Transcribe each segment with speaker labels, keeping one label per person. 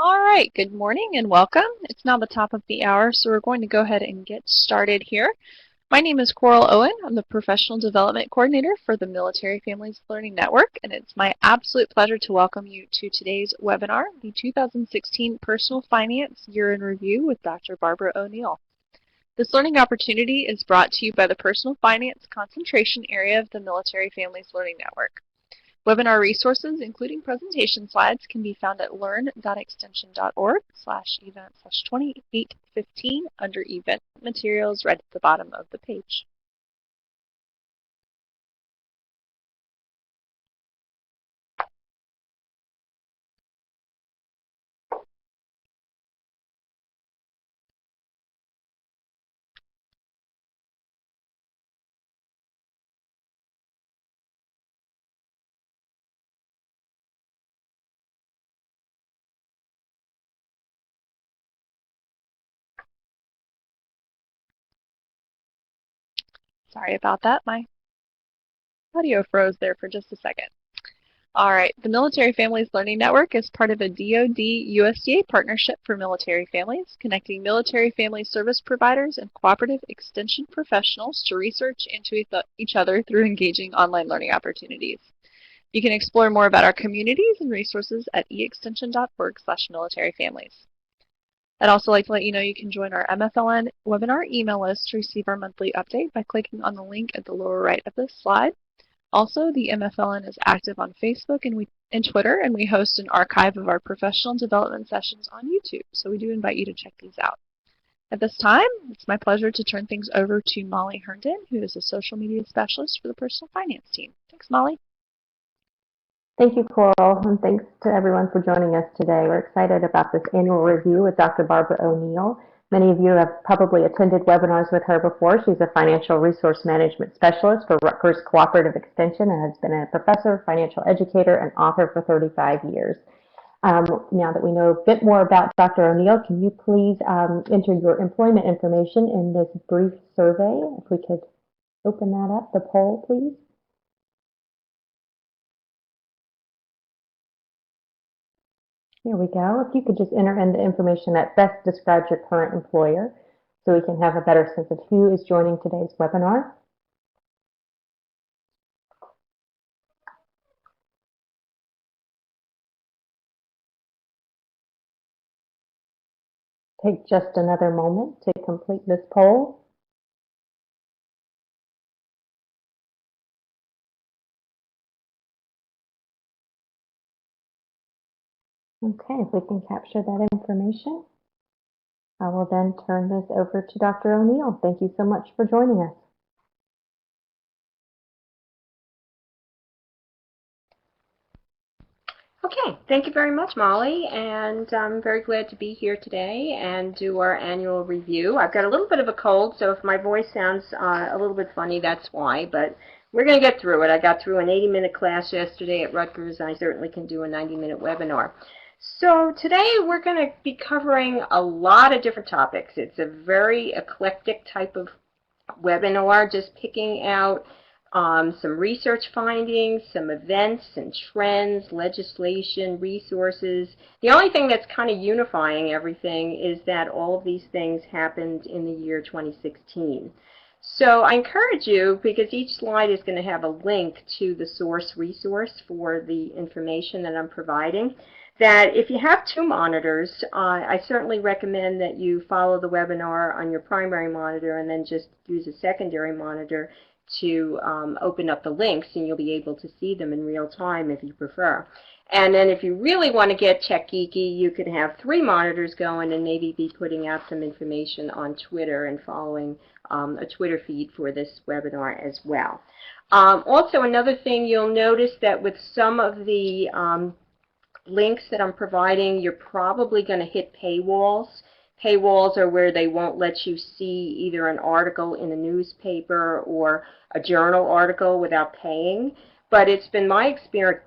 Speaker 1: All right, good morning and welcome. It's now the top of the hour, so we're going to go ahead and get started here. My name is Coral Owen. I'm the Professional Development Coordinator for the Military Families Learning Network, and it's my absolute pleasure to welcome you to today's webinar, the 2016 Personal Finance Year in Review with Dr. Barbara O'Neill. This learning opportunity is brought to you by the Personal Finance Concentration Area of the Military Families Learning Network. Webinar resources, including presentation slides, can be found at learn.extension.org/event/2815 under Event Materials right at the bottom of the page. Sorry about that. My audio froze there for just a second. All right, the Military Families Learning Network is part of a DoD-USDA partnership for military families, connecting military family service providers and cooperative extension professionals to research and to each other through engaging online learning opportunities. You can explore more about our communities and resources at eextension.org/militaryfamilies. I'd also like to let you know you can join our MFLN webinar email list to receive our monthly update by clicking on the link at the lower right of this slide. Also, the MFLN is active on Facebook and Twitter, and we host an archive of our professional development sessions on YouTube, so we do invite you to check these out. At this time, it's my pleasure to turn things over to Molly Herndon, who is a social media specialist for the personal finance team. Thanks, Molly.
Speaker 2: Thank you, Coral, and thanks to everyone for joining us today. We're excited about this annual review with Dr. Barbara O'Neill. Many of you have probably attended webinars with her before. She's a financial resource management specialist for Rutgers Cooperative Extension and has been a professor, financial educator, and author for 35 years. Now that we know a bit more about Dr. O'Neill, can you please enter your employment information in this brief survey? If we could open that up, the poll, please. Here we go. If you could just enter in the information that best describes your current employer so we can have a better sense of who is joining today's webinar. Take just another moment to complete this poll. Okay, if we can capture that information, I will then turn this over to Dr. O'Neill. Thank you so much for joining us.
Speaker 3: Okay, thank you very much, Molly, and I'm very glad to be here today and do our annual review. I've got a little bit of a cold, so if my voice sounds a little bit funny, that's why, but we're going to get through it. I got through an 80-minute class yesterday at Rutgers, and I certainly can do a 90-minute webinar. So today we're going to be covering a lot of different topics. It's a very eclectic type of webinar, just picking out some research findings, some events and trends, legislation, resources. The only thing that's kind of unifying everything is that all of these things happened in the year 2016. So I encourage you, because each slide is going to have a link to the source resource for the information that I'm providing, that if you have two monitors, I certainly recommend that you follow the webinar on your primary monitor and then just use a secondary monitor to open up the links, and you'll be able to see them in real time if you prefer. And then if you really want to get tech geeky, you could have three monitors going and maybe be putting out some information on Twitter and following a Twitter feed for this webinar as well. Also, another thing you'll notice that with some of the links that I'm providing, you're probably going to hit paywalls. Paywalls are where they won't let you see either an article in a newspaper or a journal article without paying. But it's been my experience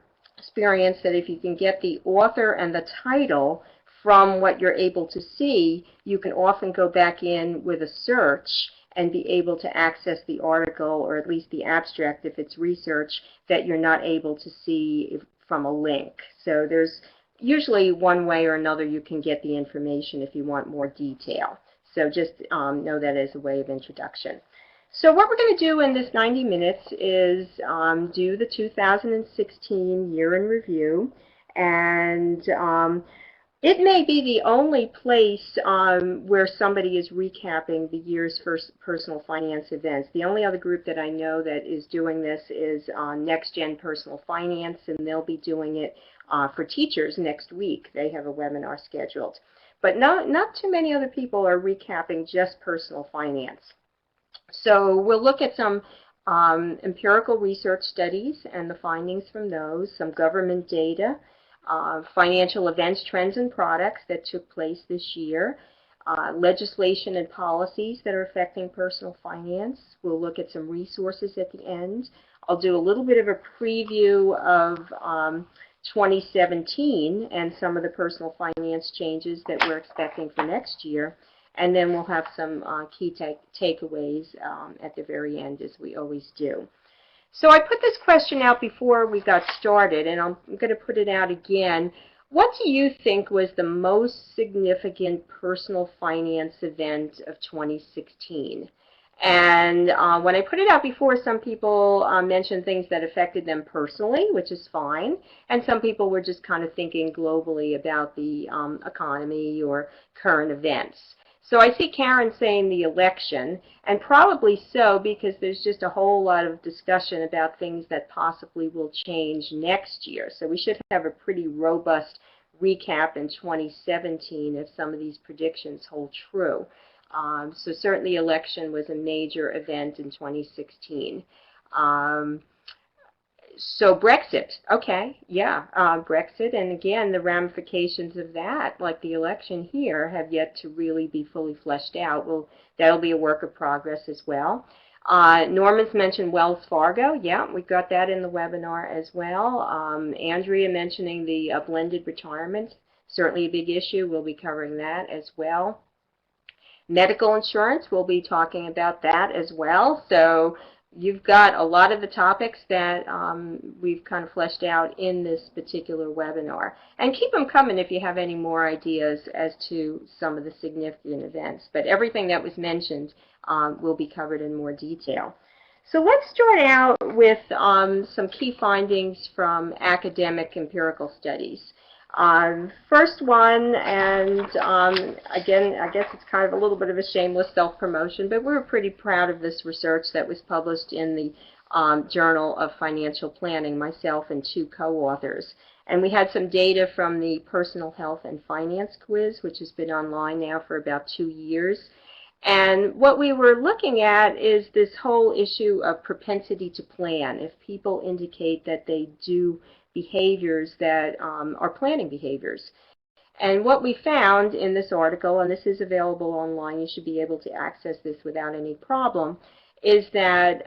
Speaker 3: that if you can get the author and the title from what you're able to see, you can often go back in with a search and be able to access the article, or at least the abstract if it's research, that you're not able to see from a link. So there's usually one way or another you can get the information if you want more detail. So just know that as a way of introduction. So what we're going to do in this 90 minutes is do the 2016 year in review, and it may be the only place where somebody is recapping the year's first personal finance events. The only other group that I know that is doing this is Next Gen Personal Finance, and they'll be doing it for teachers next week. They have a webinar scheduled. But not too many other people are recapping just personal finance. So we'll look at some empirical research studies and the findings from those, some government data, financial events, trends, and products that took place this year, legislation and policies that are affecting personal finance. We'll look at some resources at the end. I'll do a little bit of a preview of 2017 and some of the personal finance changes that we're expecting for next year. And then we'll have some key takeaways at the very end, as we always do. So I put this question out before we got started, and I'm going to put it out again. What do you think was the most significant personal finance event of 2016? And when I put it out before, some people mentioned things that affected them personally, which is fine, and some people were just kind of thinking globally about the economy or current events. So I see Karen saying the election, and probably so because there's just a whole lot of discussion about things that possibly will change next year. So we should have a pretty robust recap in 2017 if some of these predictions hold true. So certainly election was a major event in 2016. So Brexit, okay, yeah, Brexit, and again, the ramifications of that, like the election here, have yet to really be fully fleshed out. Well, that'll be a work of progress as well. Norman's mentioned Wells Fargo. Yeah, we got that in the webinar as well. Andrea mentioning the blended retirement, certainly a big issue. We'll be covering that as well. Medical insurance, we'll be talking about that as well. So you've got a lot of the topics that we've kind of fleshed out in this particular webinar. And keep them coming if you have any more ideas as to some of the significant events. But everything that was mentioned will be covered in more detail. So let's start out with some key findings from academic empirical studies. First one, and again, I guess it's kind of a little bit of a shameless self-promotion, but we were pretty proud of this research that was published in the Journal of Financial Planning, myself and two co-authors. And we had some data from the Personal Health and Finance quiz, which has been online now for about 2 years. And what we were looking at is this whole issue of propensity to plan. If people indicate that they do behaviors that are planning behaviors. And what we found in this article, and this is available online, you should be able to access this without any problem, is that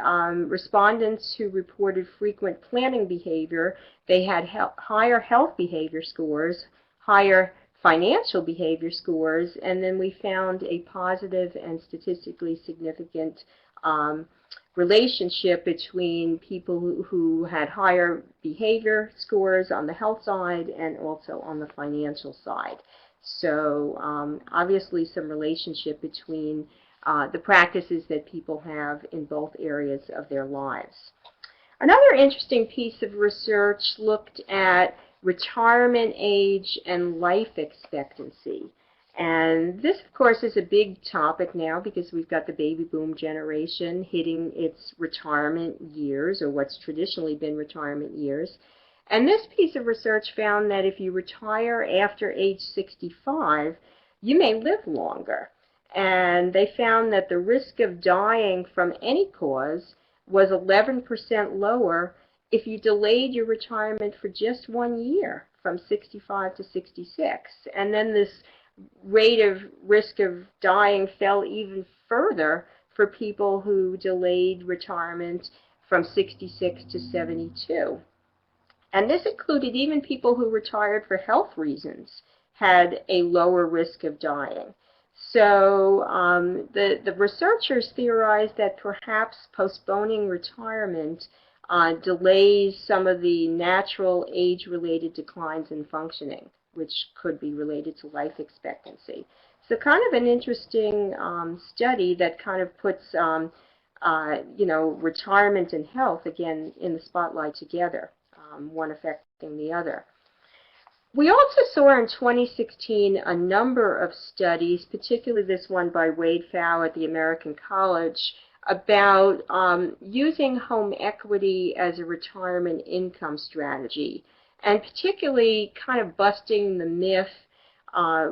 Speaker 3: respondents who reported frequent planning behavior, they had higher health behavior scores, higher financial behavior scores, and then we found a positive and statistically significant relationship between people who had higher behavior scores on the health side and also on the financial side. So obviously some relationship between the practices that people have in both areas of their lives. Another interesting piece of research looked at retirement age and life expectancy. And this, of course, is a big topic now because we've got the baby boom generation hitting its retirement years, or what's traditionally been retirement years. And this piece of research found that if you retire after age 65, you may live longer. And they found that the risk of dying from any cause was 11% lower if you delayed your retirement for just 1 year, from 65 to 66. And then this rate of risk of dying fell even further for people who delayed retirement from 66 to 72. And this included even people who retired for health reasons had a lower risk of dying. So the researchers theorized that perhaps postponing retirement delays some of the natural age-related declines in functioning. which could be related to life expectancy. So kind of an interesting study that kind of puts retirement and health, again, in the spotlight together, one affecting the other. We also saw in 2016 a number of studies, particularly this one by Wade Pfau at the American College, about using home equity as a retirement income strategy, and particularly kind of busting the myth,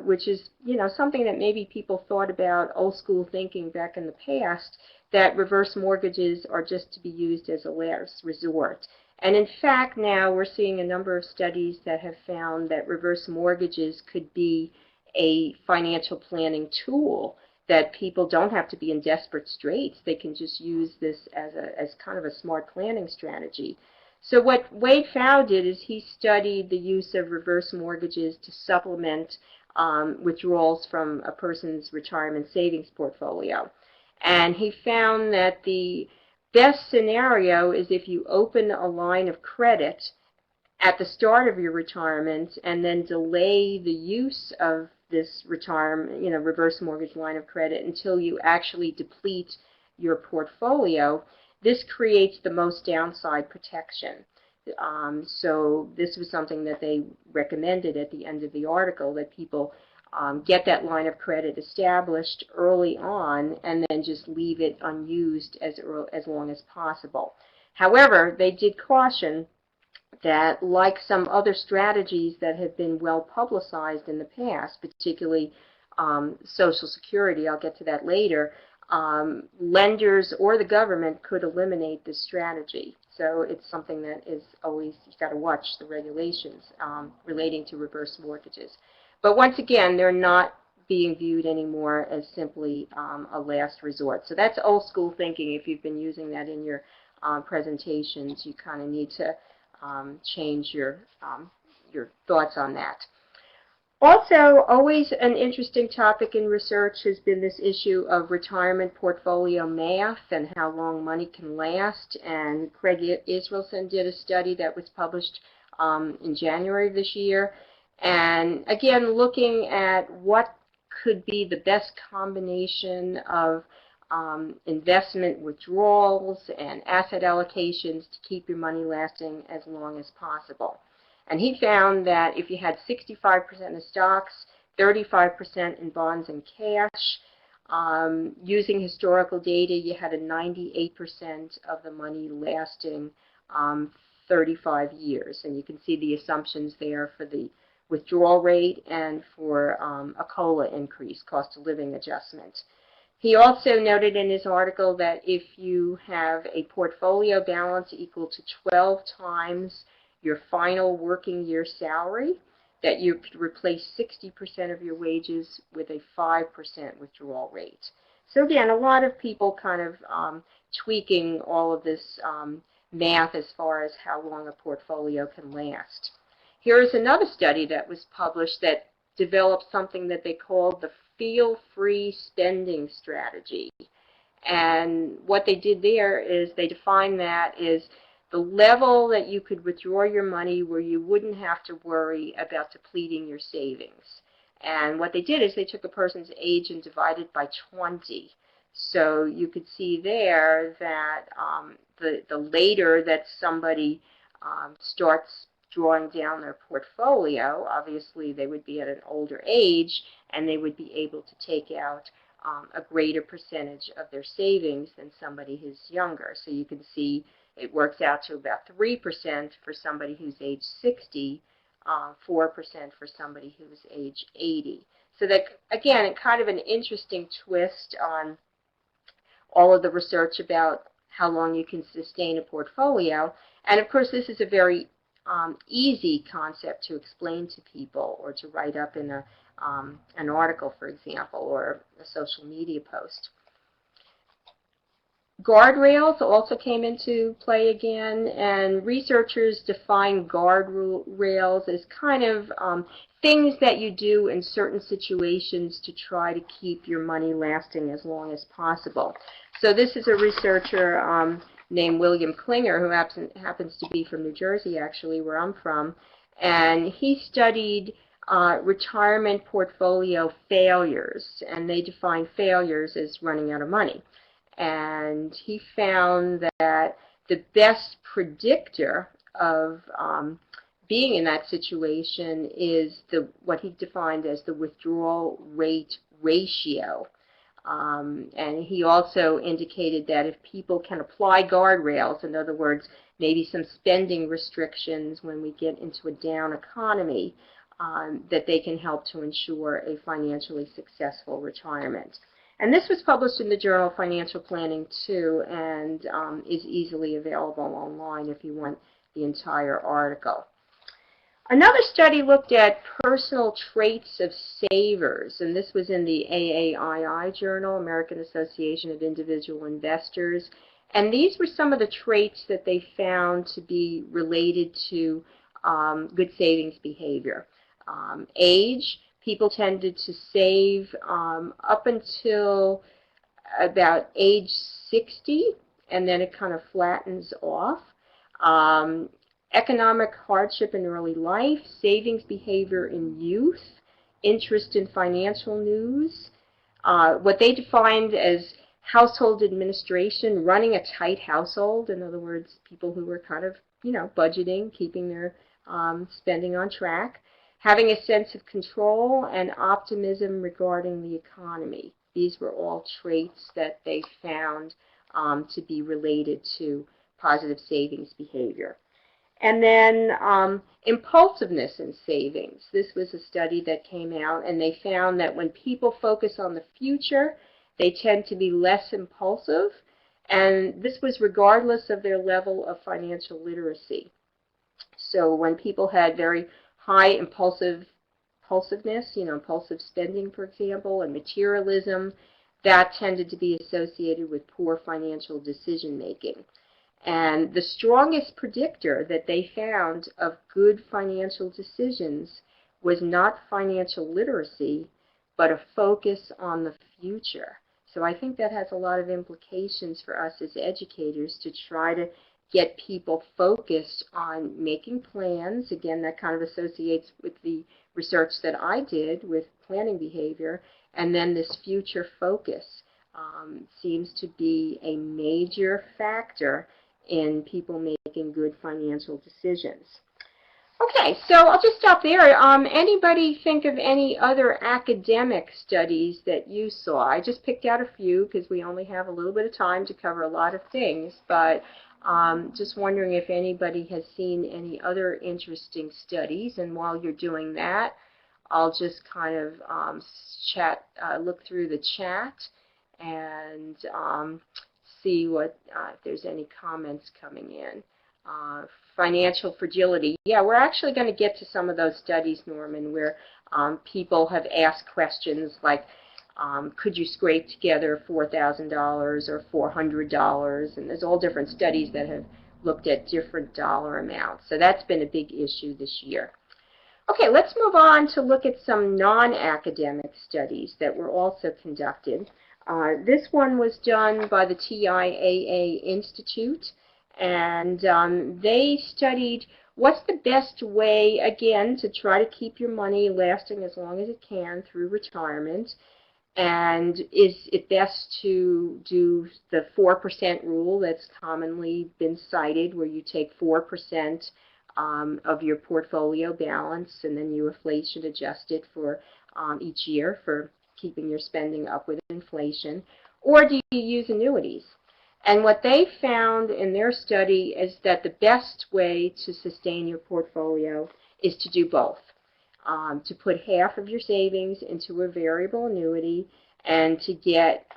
Speaker 3: which is something that maybe people thought about, old school thinking back in the past, that reverse mortgages are just to be used as a last resort. And in fact, now we're seeing a number of studies that have found that reverse mortgages could be a financial planning tool, that people don't have to be in desperate straits. They can just use this as kind of a smart planning strategy. So what Wade Pfau did is he studied the use of reverse mortgages to supplement withdrawals from a person's retirement savings portfolio. And he found that the best scenario is if you open a line of credit at the start of your retirement and then delay the use of this retirement, reverse mortgage line of credit until you actually deplete your portfolio. This creates the most downside protection. So this was something that they recommended at the end of the article, that people get that line of credit established early on and then just leave it unused as long as possible. However, they did caution that, like some other strategies that have been well publicized in the past, particularly Social Security, I'll get to that later, lenders or the government could eliminate this strategy. So it's something that is always, you've got to watch the regulations relating to reverse mortgages. But once again, they're not being viewed anymore as simply a last resort. So that's old school thinking. If you've been using that in your presentations, you kind of need to change your thoughts on that. Also, always an interesting topic in research has been this issue of retirement portfolio math and how long money can last. And Craig Israelson did a study that was published in January of this year. And again, looking at what could be the best combination of investment withdrawals and asset allocations to keep your money lasting as long as possible. And he found that if you had 65% of stocks, 35% in bonds and cash, using historical data, you had a 98% of the money lasting 35 years. And you can see the assumptions there for the withdrawal rate and for a COLA increase, cost of living adjustment. He also noted in his article that if you have a portfolio balance equal to 12 times your final working year salary, that you could replace 60% of your wages with a 5% withdrawal rate. So again, a lot of people kind of tweaking all of this math as far as how long a portfolio can last. Here is another study that was published that developed something that they called the feel-free spending strategy. And what they did there is they defined that as the level that you could withdraw your money where you wouldn't have to worry about depleting your savings. And what they did is they took a person's age and divided by 20. So you could see there that the later that somebody starts drawing down their portfolio, obviously they would be at an older age and they would be able to take out a greater percentage of their savings than somebody who's younger. So you can see it works out to about 3% for somebody who's age 60, 4% for somebody who's age 80. So that, again, kind of an interesting twist on all of the research about how long you can sustain a portfolio. And of course, this is a very easy concept to explain to people or to write up in an article, for example, or a social media post. Guardrails also came into play again, and researchers define guardrails as kind of things that you do in certain situations to try to keep your money lasting as long as possible. So this is a researcher named William Klinger, who happens to be from New Jersey, actually, where I'm from, and he studied retirement portfolio failures, and they define failures as running out of money. And he found that the best predictor of being in that situation is what he defined as the withdrawal rate ratio. And he also indicated that if people can apply guardrails, in other words, maybe some spending restrictions when we get into a down economy, that they can help to ensure a financially successful retirement. And this was published in the Journal of Financial Planning too, and is easily available online if you want the entire article. Another study looked at personal traits of savers, and this was in the AAII Journal, American Association of Individual Investors. And these were some of the traits that they found to be related to good savings behavior. Age, people tended to save up until about age 60, and then it kind of flattens off. Economic hardship in early life, savings behavior in youth, interest in financial news, what they defined as household administration, running a tight household, in other words, people who were kind of, budgeting, keeping their spending on track, having a sense of control, and optimism regarding the economy. These were all traits that they found to be related to positive savings behavior. And then impulsiveness in savings. This was a study that came out, and they found that when people focus on the future, they tend to be less impulsive, and this was regardless of their level of financial literacy. So when people had very high impulsiveness, impulsive spending, for example, and materialism, that tended to be associated with poor financial decision making. And the strongest predictor that they found of good financial decisions was not financial literacy, but a focus on the future. So I think that has a lot of implications for us as educators to try to get people focused on making plans. Again, that kind of associates with the research that I did with planning behavior, and then this future focus seems to be a major factor in people making good financial decisions. Okay, so I'll just stop there. Anybody think of any other academic studies that you saw? I just picked out a few because we only have a little bit of time to cover a lot of things, but just wondering if anybody has seen any other interesting studies. And while you're doing that, I'll just kind of look through the chat and see what if there's any comments coming in. Financial fragility. Yeah, we're actually going to get to some of those studies, Norman, where people have asked questions like, could you scrape together $4,000 or $400? And there's all different studies that have looked at different dollar amounts. So that's been a big issue this year. Okay, let's move on to look at some non-academic studies that were also conducted. This one was done by the TIAA Institute, and they studied what's the best way, again, to try to keep your money lasting as long as it can through retirement. And is it best to do the 4% rule that's commonly been cited, where you take 4% of your portfolio balance and then you inflation adjust it for each year for keeping your spending up with inflation, or do you use annuities? And what they found in their study is that the best way to sustain your portfolio is to do both. To put half of your savings into a variable annuity and to get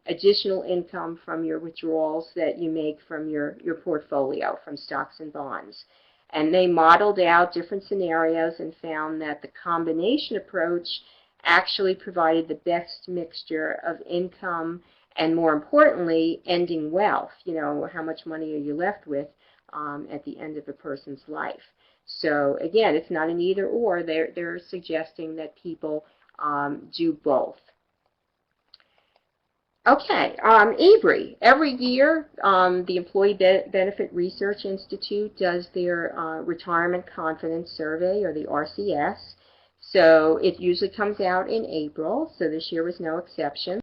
Speaker 3: additional income from your withdrawals that you make from your portfolio, from stocks and bonds. And they modeled out different scenarios and found that the combination approach actually provided the best mixture of income and, more importantly, ending wealth. How much money are you left with at the end of a person's life? So again, it's not an either or. They're suggesting that people do both. Okay, EBRI. Every year, the Employee Benefit Research Institute does their Retirement Confidence Survey, or the RCS. So it usually comes out in April, so this year was no exception.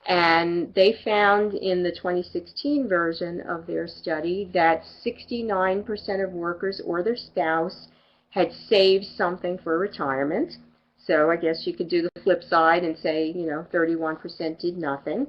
Speaker 3: And they found in the 2016 version of their study that 69% of workers or their spouse had saved something for retirement. So I guess you could do the flip side and say, 31% did nothing.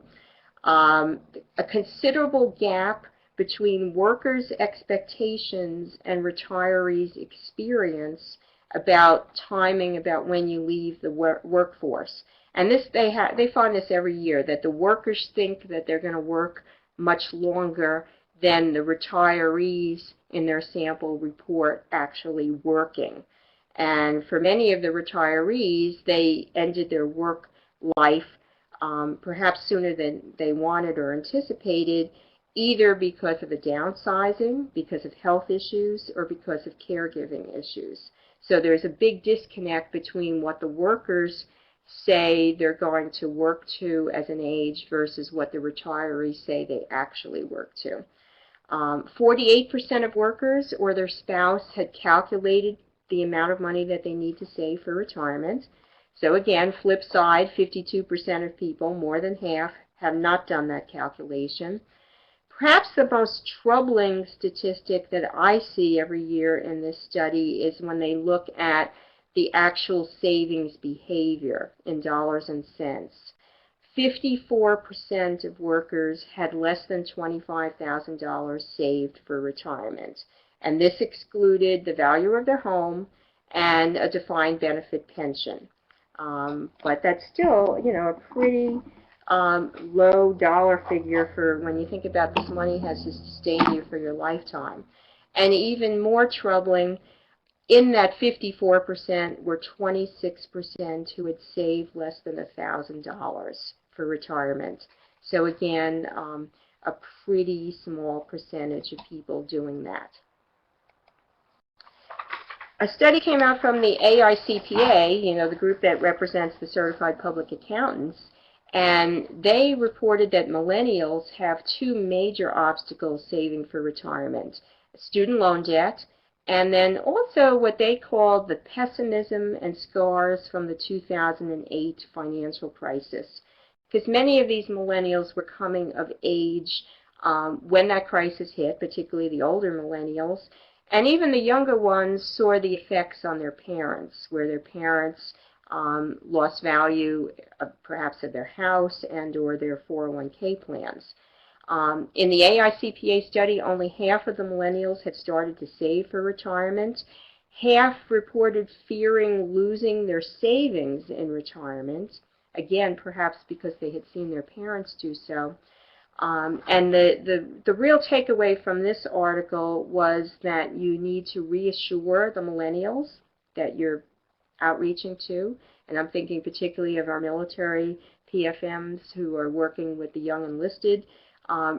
Speaker 3: A considerable gap between workers' expectations and retirees' experience about timing, about when you leave the workforce. And this they find this every year, that the workers think that they're going to work much longer than the retirees in their sample report actually working. And for many of the retirees, they ended their work life perhaps sooner than they wanted or anticipated, either because of a downsizing, because of health issues, or because of caregiving issues. So there's a big disconnect between what the workers say they're going to work to as an age versus what the retirees say they actually work to. 48% of workers or their spouse had calculated the amount of money that they need to save for retirement. So again, flip side, 52% of people, more than half, have not done that calculation. Perhaps the most troubling statistic that I see every year in this study is when they look at the actual savings behavior in dollars and cents. 54% of workers had less than $25,000 saved for retirement. And this excluded the value of their home and a defined benefit pension. But that's still, a pretty low dollar figure for when you think about this money has to sustain you for your lifetime. And even more troubling, in that 54% were 26% who had saved less than $1,000 for retirement. So again, a pretty small percentage of people doing that. A study came out from the AICPA, the group that represents the certified public accountants, and they reported that millennials have two major obstacles saving for retirement: student loan debt, and then also what they called the pessimism and scars from the 2008 financial crisis. Because many of these millennials were coming of age when that crisis hit, particularly the older millennials, and even the younger ones saw the effects on their parents, where their parents lost value perhaps of their house and or their 401k plans. In the AICPA study, only half of the millennials had started to save for retirement. Half reported fearing losing their savings in retirement, again, perhaps because they had seen their parents do so. And the real takeaway from this article was that you need to reassure the millennials that you're outreaching to, and I'm thinking particularly of our military PFMs who are working with the young enlisted,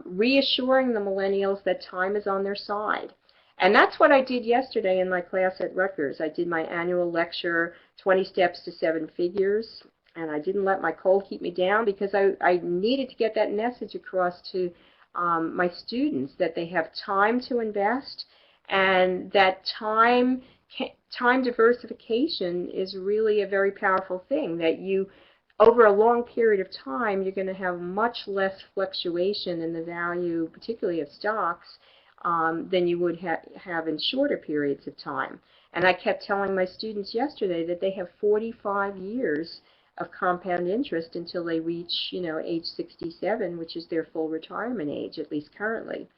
Speaker 3: reassuring the millennials that time is on their side. And that's what I did yesterday in my class at Rutgers. I did my annual lecture, 20 Steps to Seven Figures, and I didn't let my cold keep me down because I needed to get that message across to my students that they have time to invest, and that time diversification is really a very powerful thing, that you, over a long period of time, you're going to have much less fluctuation in the value, particularly of stocks, than you would have in shorter periods of time. And I kept telling my students yesterday that they have 45 years of compound interest until they reach, age 67, which is their full retirement age, at least currently.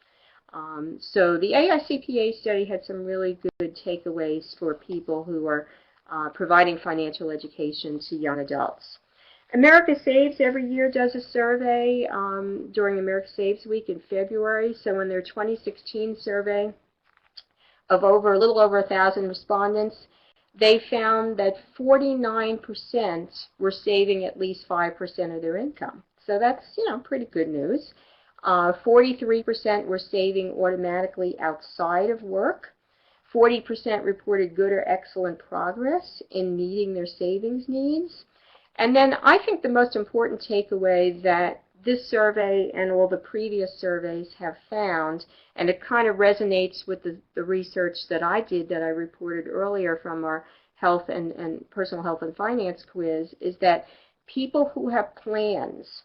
Speaker 3: So the AICPA study had some really good takeaways for people who are providing financial education to young adults. America Saves every year does a survey during America Saves Week in February. So in their 2016 survey of a little over 1,000 respondents, they found that 49% were saving at least 5% of their income. So that's, pretty good news. 43% were saving automatically outside of work. 40% reported good or excellent progress in meeting their savings needs. And then I think the most important takeaway that this survey and all the previous surveys have found, and it kind of resonates with the research that I did that I reported earlier from our health and personal health and finance quiz, is that people who have plans,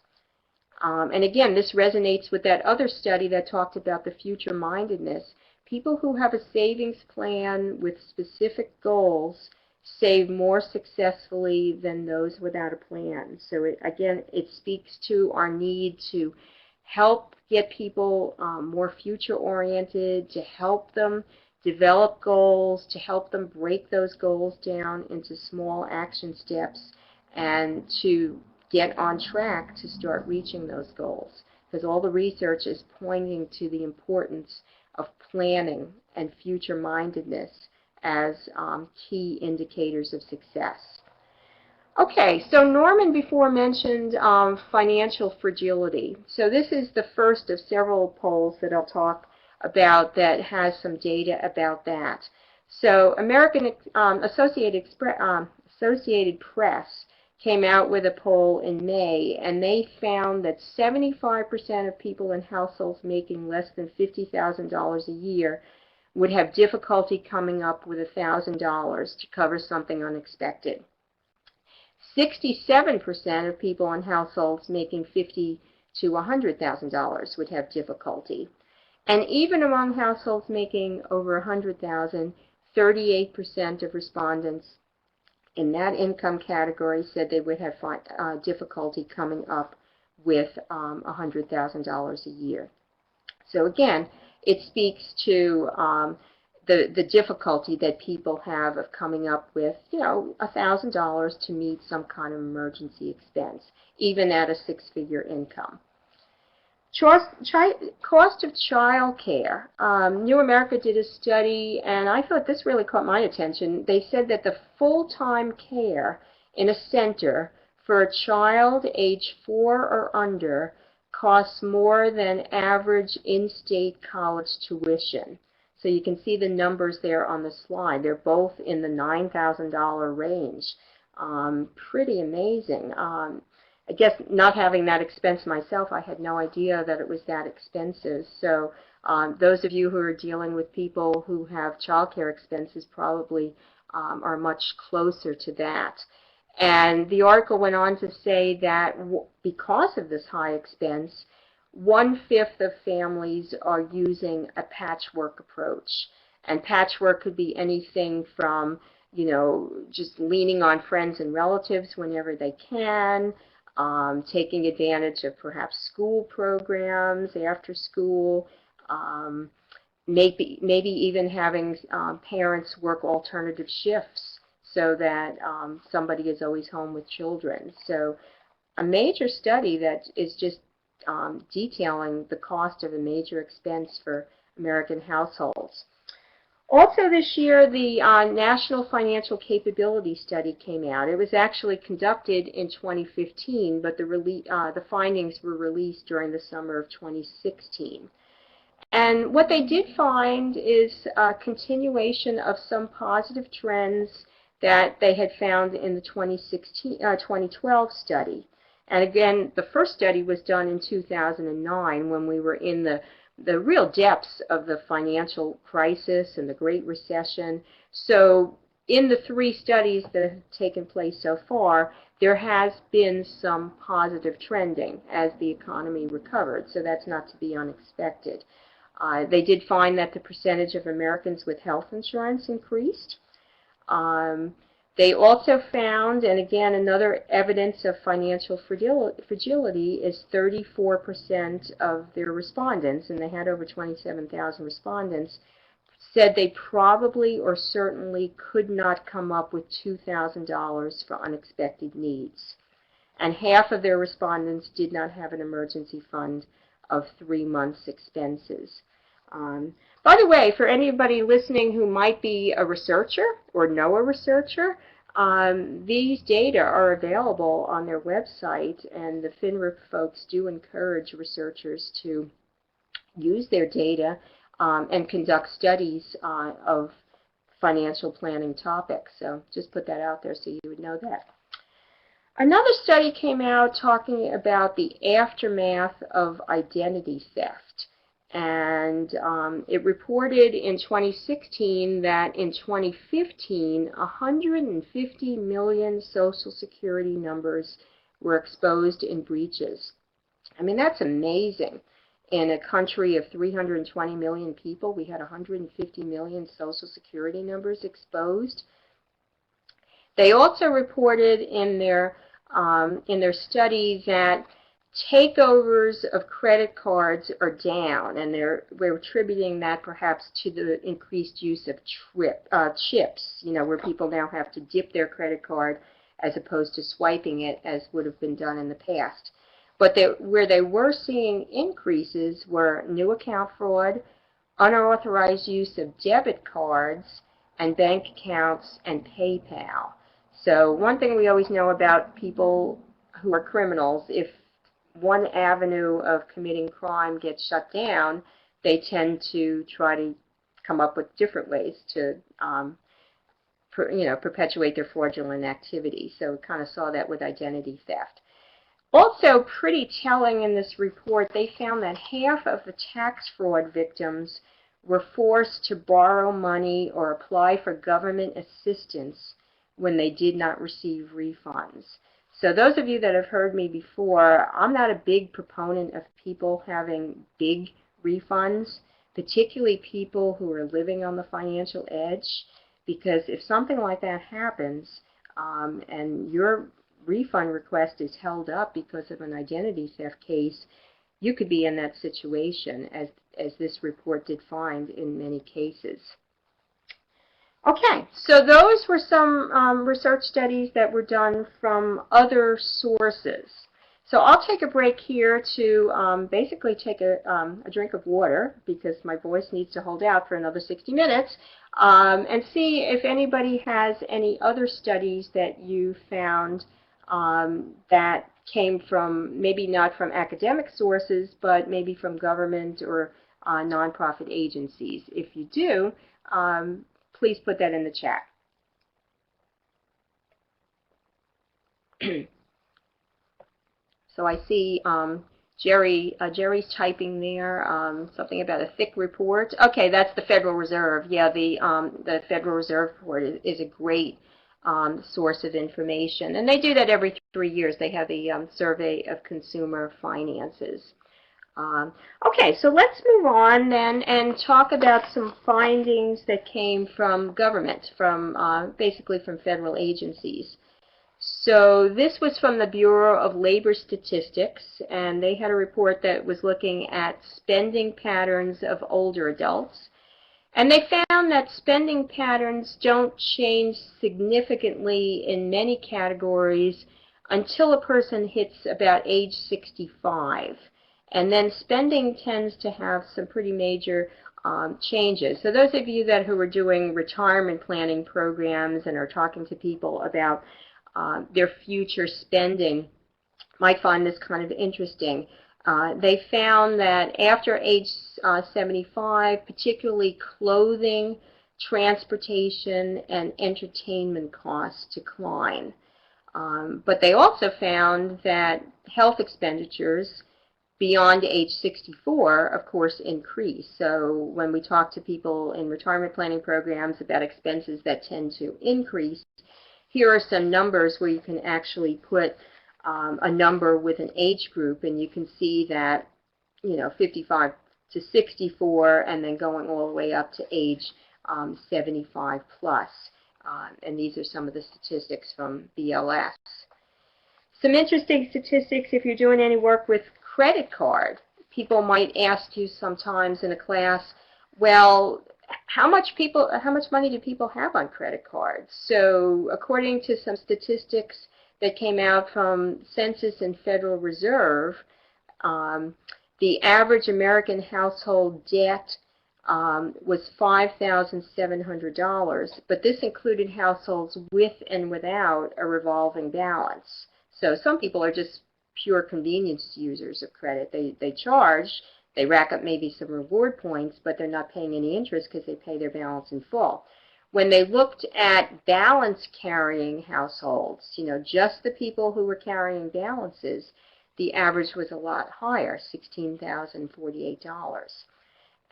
Speaker 3: and again, this resonates with that other study that talked about the future mindedness, people who have a savings plan with specific goals save more successfully than those without a plan. So again, it speaks to our need to help get people more future-oriented, to help them develop goals, to help them break those goals down into small action steps, and to get on track to start reaching those goals. Because all the research is pointing to the importance of planning and future-mindedness as key indicators of success. Okay, so Norman before mentioned financial fragility. So this is the first of several polls that I'll talk about that has some data about that. So American Associated Press came out with a poll in May, and they found that 75% of people in households making less than $50,000 a year would have difficulty coming up with $1,000 to cover something unexpected. 67% of people in households making $50,000 to $100,000 would have difficulty. And even among households making over $100,000, 38% of respondents in that income category said they would have difficulty coming up with $100,000 a year. So again, it speaks to the difficulty that people have of coming up with, $1,000 to meet some kind of emergency expense, even at a six-figure income. Cost of child care. New America did a study, and I thought this really caught my attention. They said that the full-time care in a center for a child age 4 or under costs more than average in-state college tuition. So you can see the numbers there on the slide. They're both in the $9,000 range. Pretty amazing. I guess not having that expense myself, I had no idea that it was that expensive. So those of you who are dealing with people who have child care expenses probably are much closer to that. And the article went on to say that because of this high expense, 1/5 of families are using a patchwork approach. And patchwork could be anything from, just leaning on friends and relatives whenever they can, taking advantage of perhaps school programs after school, maybe even having parents work alternative shifts so that somebody is always home with children. So a major study that is just detailing the cost of a major expense for American households. Also this year, the National Financial Capability Study came out. It was actually conducted in 2015, but the findings were released during the summer of 2016. And what they did find is a continuation of some positive trends that they had found in the 2012 study. And again, the first study was done in 2009 when we were in the real depths of the financial crisis and the Great Recession. So in the 3 studies that have taken place so far, there has been some positive trending as the economy recovered. So that's not to be unexpected. They did find that the percentage of Americans with health insurance increased. They also found, and again, another evidence of financial fragility is 34% of their respondents, and they had over 27,000 respondents, said they probably or certainly could not come up with $2,000 for unexpected needs. And half of their respondents did not have an emergency fund of 3 months' expenses. By the way, for anybody listening who might be a researcher or know a researcher, these data are available on their website, and the FINRA folks do encourage researchers to use their data and conduct studies of financial planning topics. So just put that out there so you would know that. Another study came out talking about the aftermath of identity theft. And it reported in 2016 that in 2015, 150 million Social Security numbers were exposed in breaches. I mean, that's amazing. In a country of 320 million people, we had 150 million Social Security numbers exposed. They also reported in their study that takeovers of credit cards are down, and we're attributing that perhaps to the increased use of chips, where people now have to dip their credit card as opposed to swiping it as would have been done in the past. But where they were seeing increases were new account fraud, unauthorized use of debit cards, and bank accounts and PayPal. So one thing we always know about people who are criminals, if one avenue of committing crime gets shut down, they tend to try to come up with different ways to perpetuate their fraudulent activity. So we kind of saw that with identity theft. Also pretty telling in this report, they found that half of the tax fraud victims were forced to borrow money or apply for government assistance when they did not receive refunds. So those of you that have heard me before, I'm not a big proponent of people having big refunds, particularly people who are living on the financial edge, because if something like that happens and your refund request is held up because of an identity theft case, you could be in that situation, as this report did find in many cases. Okay, so those were some research studies that were done from other sources. So I'll take a break here to basically take a drink of water, because my voice needs to hold out for another 60 minutes, and see if anybody has any other studies that you found that came from, maybe not from academic sources, but maybe from government or nonprofit agencies. If you do, please put that in the chat. So I see Jerry's typing there something about a thick report. Okay, that's the Federal Reserve. Yeah, the Federal Reserve report is a great source of information, and they do that every 3 years. They have the Survey of Consumer Finances. Okay, so let's move on then and talk about some findings that came from government, from basically from federal agencies. So this was from the Bureau of Labor Statistics, and they had a report that was looking at spending patterns of older adults. And they found that spending patterns don't change significantly in many categories until a person hits about age 65. And then spending tends to have some pretty major changes. So those of you who are doing retirement planning programs and are talking to people about their future spending might find this kind of interesting. They found that after age 75, particularly clothing, transportation, and entertainment costs decline. But they also found that health expenditures beyond age 64, of course, increase. So when we talk to people in retirement planning programs about expenses that tend to increase, here are some numbers where you can actually put a number with an age group, and you can see that, 55 to 64, and then going all the way up to age 75 plus. And these are some of the statistics from BLS. Some interesting statistics if you're doing any work with credit card. People might ask you sometimes in a class, well, how much money do people have on credit cards? So according to some statistics that came out from Census and Federal Reserve, the average American household debt was $5,700, but this included households with and without a revolving balance. So some people are just pure convenience users of credit. They charge, they rack up maybe some reward points, but they're not paying any interest because they pay their balance in full. When they looked at balance carrying households, just the people who were carrying balances, the average was a lot higher, $16,048.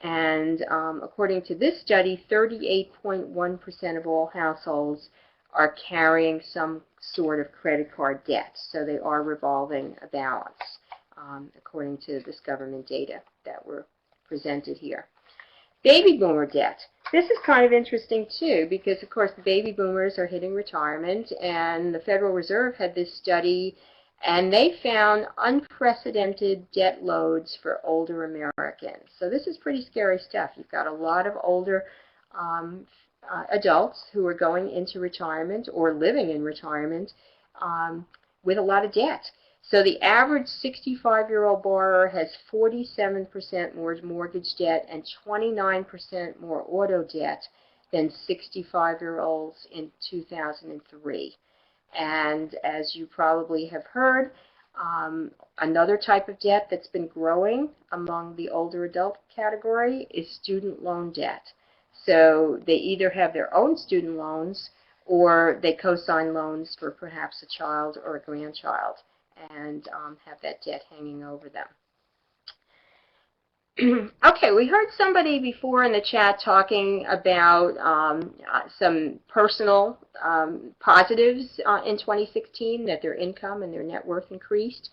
Speaker 3: And according to this study, 38.1% of all households are carrying some sort of credit card debt. So they are revolving a balance, according to this government data that were presented here. Baby boomer debt. This is kind of interesting too, because of course the baby boomers are hitting retirement, and the Federal Reserve had this study, and they found unprecedented debt loads for older Americans. So this is pretty scary stuff. You've got a lot of older adults who are going into retirement or living in retirement with a lot of debt. So the average 65-year-old borrower has 47% more mortgage debt and 29% more auto debt than 65-year-olds in 2003. And as you probably have heard, another type of debt that's been growing among the older adult category is student loan debt. So they either have their own student loans or they co-sign loans for perhaps a child or a grandchild, and have that debt hanging over them. Okay, we heard somebody before in the chat talking about some personal positives in 2016, that their income and their net worth increased.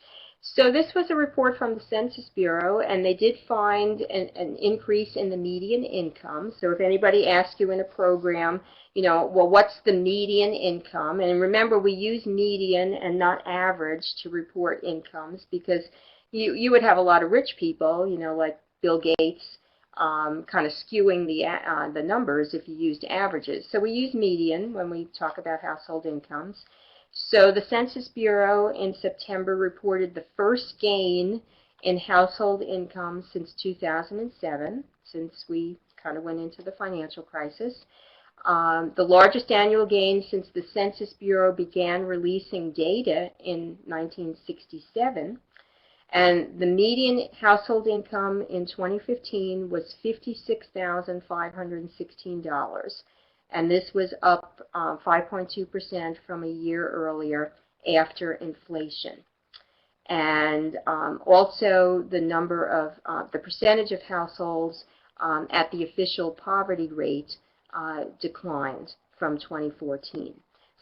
Speaker 3: So this was a report from the Census Bureau, and they did find an increase in the median income. So if anybody asks you in a program, well, what's the median income? And remember, we use median and not average to report incomes, because you would have a lot of rich people, like Bill Gates, kind of skewing the numbers if you used averages. So we use median when we talk about household incomes. So the Census Bureau in September reported the first gain in household income since 2007, since we kind of went into the financial crisis. The largest annual gain since the Census Bureau began releasing data in 1967. And the median household income in 2015 was $56,516. And this was up 5.2% from a year earlier after inflation. And also the number of, the percentage of households at the official poverty rate declined from 2014.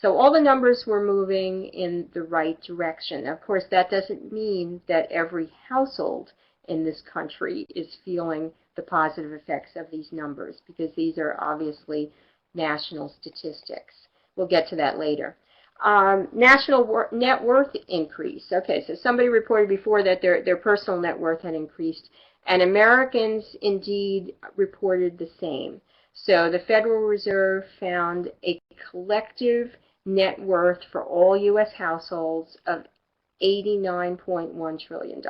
Speaker 3: So all the numbers were moving in the right direction. Of course, that doesn't mean that every household in this country is feeling the positive effects of these numbers, because these are obviously national statistics. We'll get to that later. National net worth increase. Okay, so somebody reported before that their personal net worth had increased, and Americans indeed reported the same. So the Federal Reserve found a collective net worth for all U.S. households of $89.1 trillion.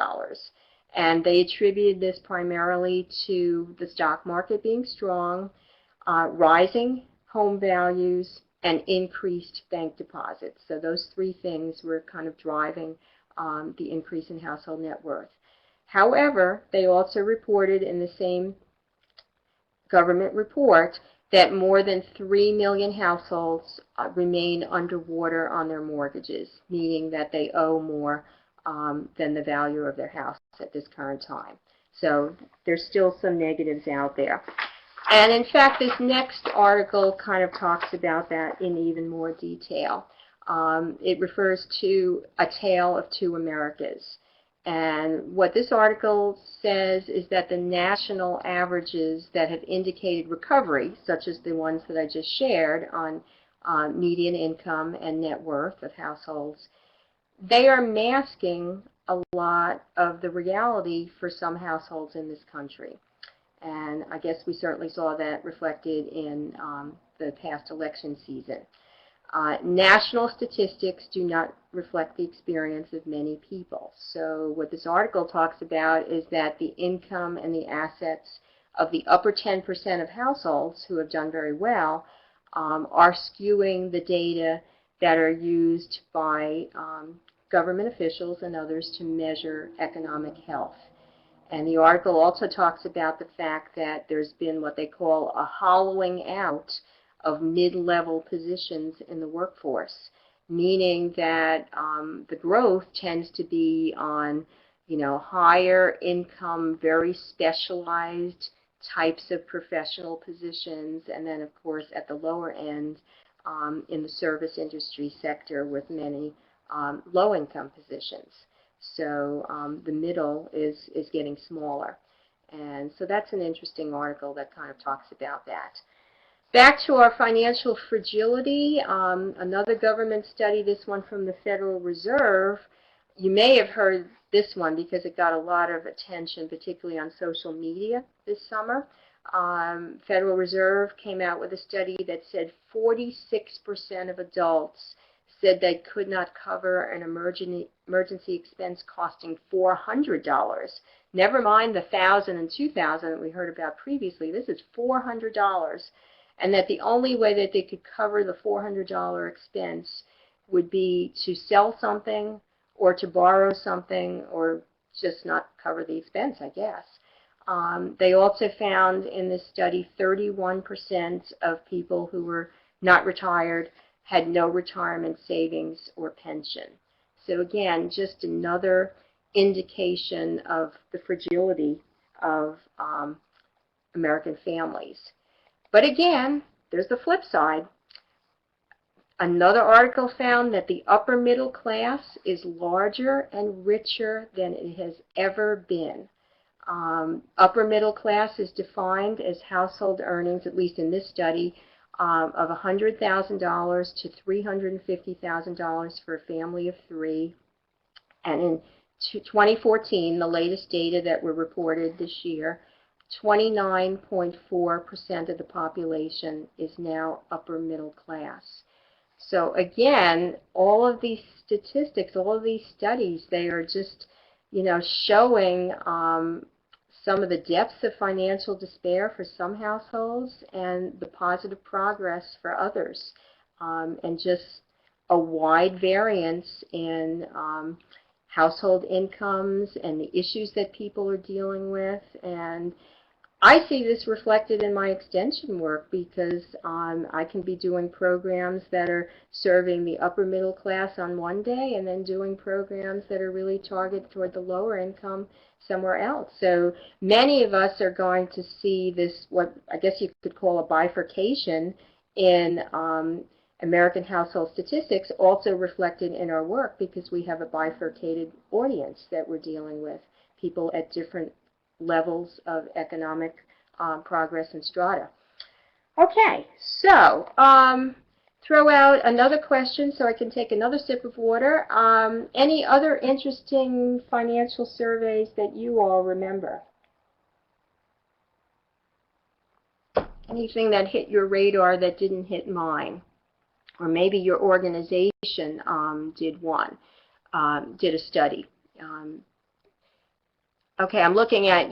Speaker 3: And they attributed this primarily to the stock market being strong, rising home values, and increased bank deposits. So those three things were kind of driving the increase in household net worth. However, they also reported in the same government report that more than 3 million households remain underwater on their mortgages, meaning that they owe more than the value of their house at this current time. So there's still some negatives out there. And in fact, this next article kind of talks about that in even more detail. It refers to a tale of two Americas. And what this article says is that the national averages that have indicated recovery, such as the ones that I just shared on median income and net worth of households, they are masking a lot of the reality for some households in this country. And I guess we certainly saw that reflected in the past election season. National statistics do not reflect the experience of many people. So what this article talks about is that the income and the assets of the upper 10% of households who have done very well are skewing the data that are used by government officials and others to measure economic health. And the article also talks about the fact that there's been what they call a hollowing out of mid-level positions in the workforce, meaning that the growth tends to be on, higher income, very specialized types of professional positions, and then, of course, at the lower end, in the service industry sector with many low-income positions. So the middle is getting smaller. And so that's an interesting article that kind of talks about that. Back to our financial fragility, another government study, this one from the Federal Reserve. You may have heard this one because it got a lot of attention, particularly on social media this summer. Federal Reserve came out with a study that said 46% of adults said they could not cover an emergency expense costing $400. Never mind the $1,000 and $2,000 that we heard about previously. This is $400. And that the only way that they could cover the $400 expense would be to sell something or to borrow something or just not cover the expense, I guess. They also found in this study 31% of people who were not retired had no retirement savings or pension. So again, just another indication of the fragility of American families. But again, there's the flip side. Another article found that the upper middle class is larger and richer than it has ever been. Upper middle class is defined as household earnings, at least in this study, of $100,000 to $350,000 for a family of three. And in 2014, the latest data that were reported this year, 29.4% of the population is now upper middle class. So again, all of these statistics, all of these studies, they are just, showing some of the depths of financial despair for some households and the positive progress for others, and just a wide variance in household incomes and the issues that people are dealing with. And I see this reflected in my extension work because I can be doing programs that are serving the upper middle class on one day and then doing programs that are really targeted toward the lower income somewhere else. So many of us are going to see this, what I guess you could call a bifurcation in American household statistics, also reflected in our work because we have a bifurcated audience that we're dealing with, people at different levels of economic progress and strata. Okay, so throw out another question so I can take another sip of water. Any other interesting financial surveys that you all remember? Anything that hit your radar that didn't hit mine? Or maybe your organization did one, did a study. Okay, I'm looking at,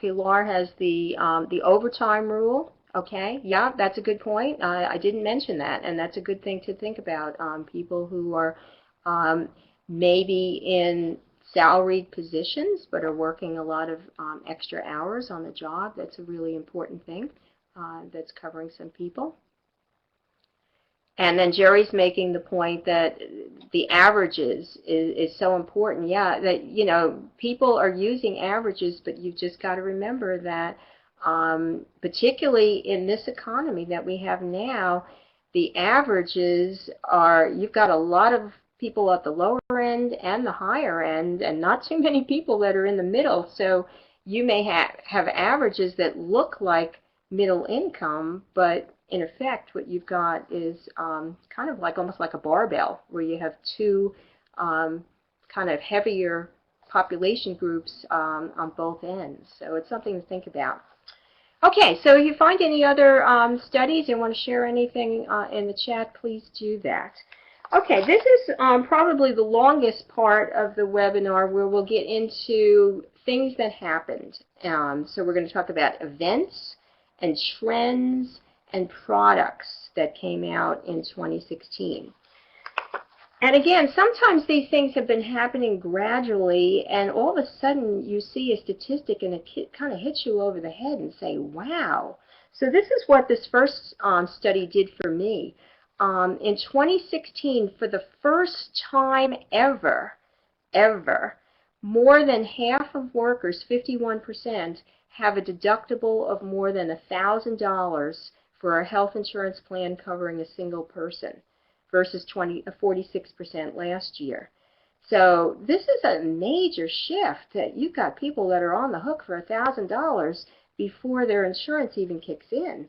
Speaker 3: Pilar has the overtime rule. Okay, yeah, that's a good point. I didn't mention that, and that's a good thing to think about. People who are maybe in salaried positions but are working a lot of extra hours on the job. That's a really important thing that's covering some people. And then Jerry's making the point that the averages is so important. Yeah, that, people are using averages, but you've just got to remember that particularly in this economy that we have now, the averages are, you've got a lot of people at the lower end and the higher end, and not too many people that are in the middle. So you may have averages that look like middle income, but in effect, what you've got is kind of like almost like a barbell, where you have two kind of heavier population groups on both ends. So it's something to think about. Okay, so if you find any other studies and want to share anything in the chat, please do that. Okay, this is probably the longest part of the webinar where we'll get into things that happened. So we're going to talk about events and trends and products that came out in 2016. And again, sometimes these things have been happening gradually, and all of a sudden you see a statistic and it kind of hits you over the head and say, wow. So this is what this first study did for me. In 2016, for the first time ever, more than half of workers, 51%, have a deductible of more than $1,000 for a health insurance plan covering a single person versus 46% last year. So this is a major shift that you've got people that are on the hook for $1,000 before their insurance even kicks in.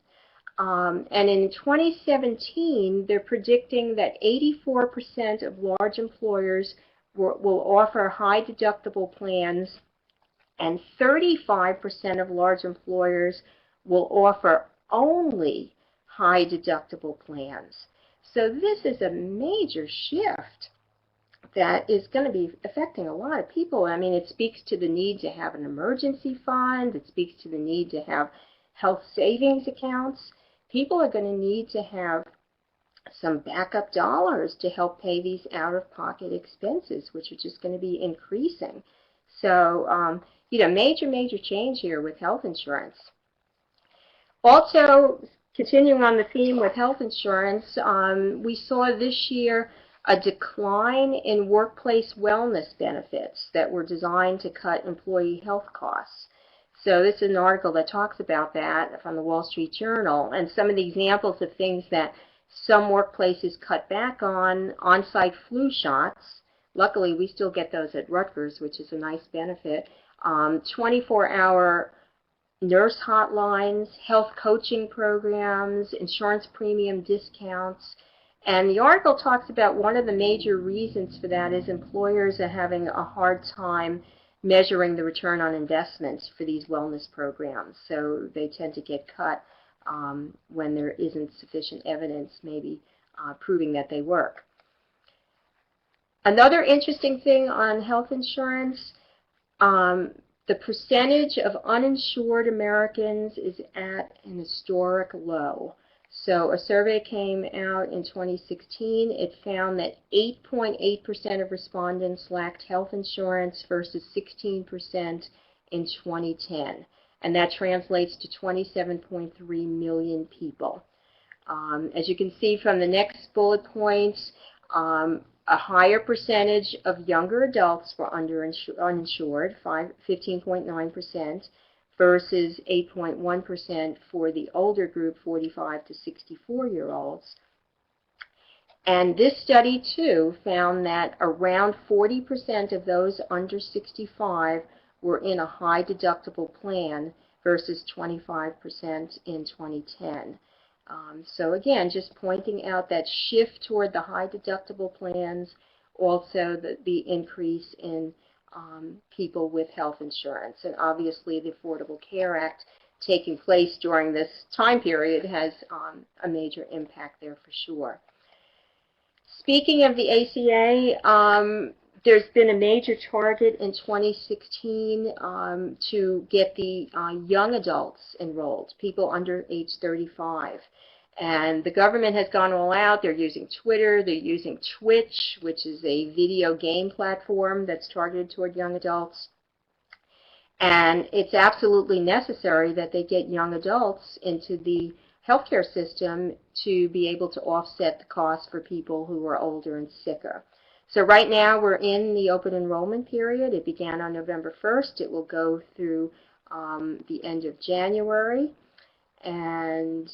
Speaker 3: And in 2017, they're predicting that 84% of large employers will offer high deductible plans, and 35% of large employers will offer only high deductible plans. So this is a major shift that is going to be affecting a lot of people. I mean, it speaks to the need to have an emergency fund. It speaks to the need to have health savings accounts. People are going to need to have some backup dollars to help pay these out-of-pocket expenses, which are just going to be increasing. So, major change here with health insurance. Also, continuing on the theme with health insurance, we saw this year a decline in workplace wellness benefits that were designed to cut employee health costs. So this is an article that talks about that from the Wall Street Journal, and some of the examples of things that some workplaces cut back on-site flu shots. Luckily, we still get those at Rutgers, which is a nice benefit. 24-hour nurse hotlines, health coaching programs, insurance premium discounts. And the article talks about one of the major reasons for that is employers are having a hard time measuring the return on investments for these wellness programs. So they tend to get cut when there isn't sufficient evidence maybe proving that they work. Another interesting thing on health insurance, the percentage of uninsured Americans is at an historic low. So a survey came out in 2016. It found that 8.8% of respondents lacked health insurance versus 16% in 2010. And that translates to 27.3 million people. As you can see from the next bullet points, a higher percentage of younger adults were uninsured, 15.9%, versus 8.1% for the older group, 45 to 64-year-olds. And this study, too, found that around 40% of those under 65 were in a high deductible plan versus 25% in 2010. So again, just pointing out that shift toward the high deductible plans, also the increase in people with health insurance. And obviously the Affordable Care Act taking place during this time period has a major impact there for sure. Speaking of the ACA, there's been a major target in 2016 to get the young adults enrolled, people under age 35. And the government has gone all out. They're using Twitter, they're using Twitch, which is a video game platform that's targeted toward young adults. And it's absolutely necessary that they get young adults into the healthcare system to be able to offset the cost for people who are older and sicker. So right now we're in the open enrollment period. It began on November 1st. It will go through the end of January. And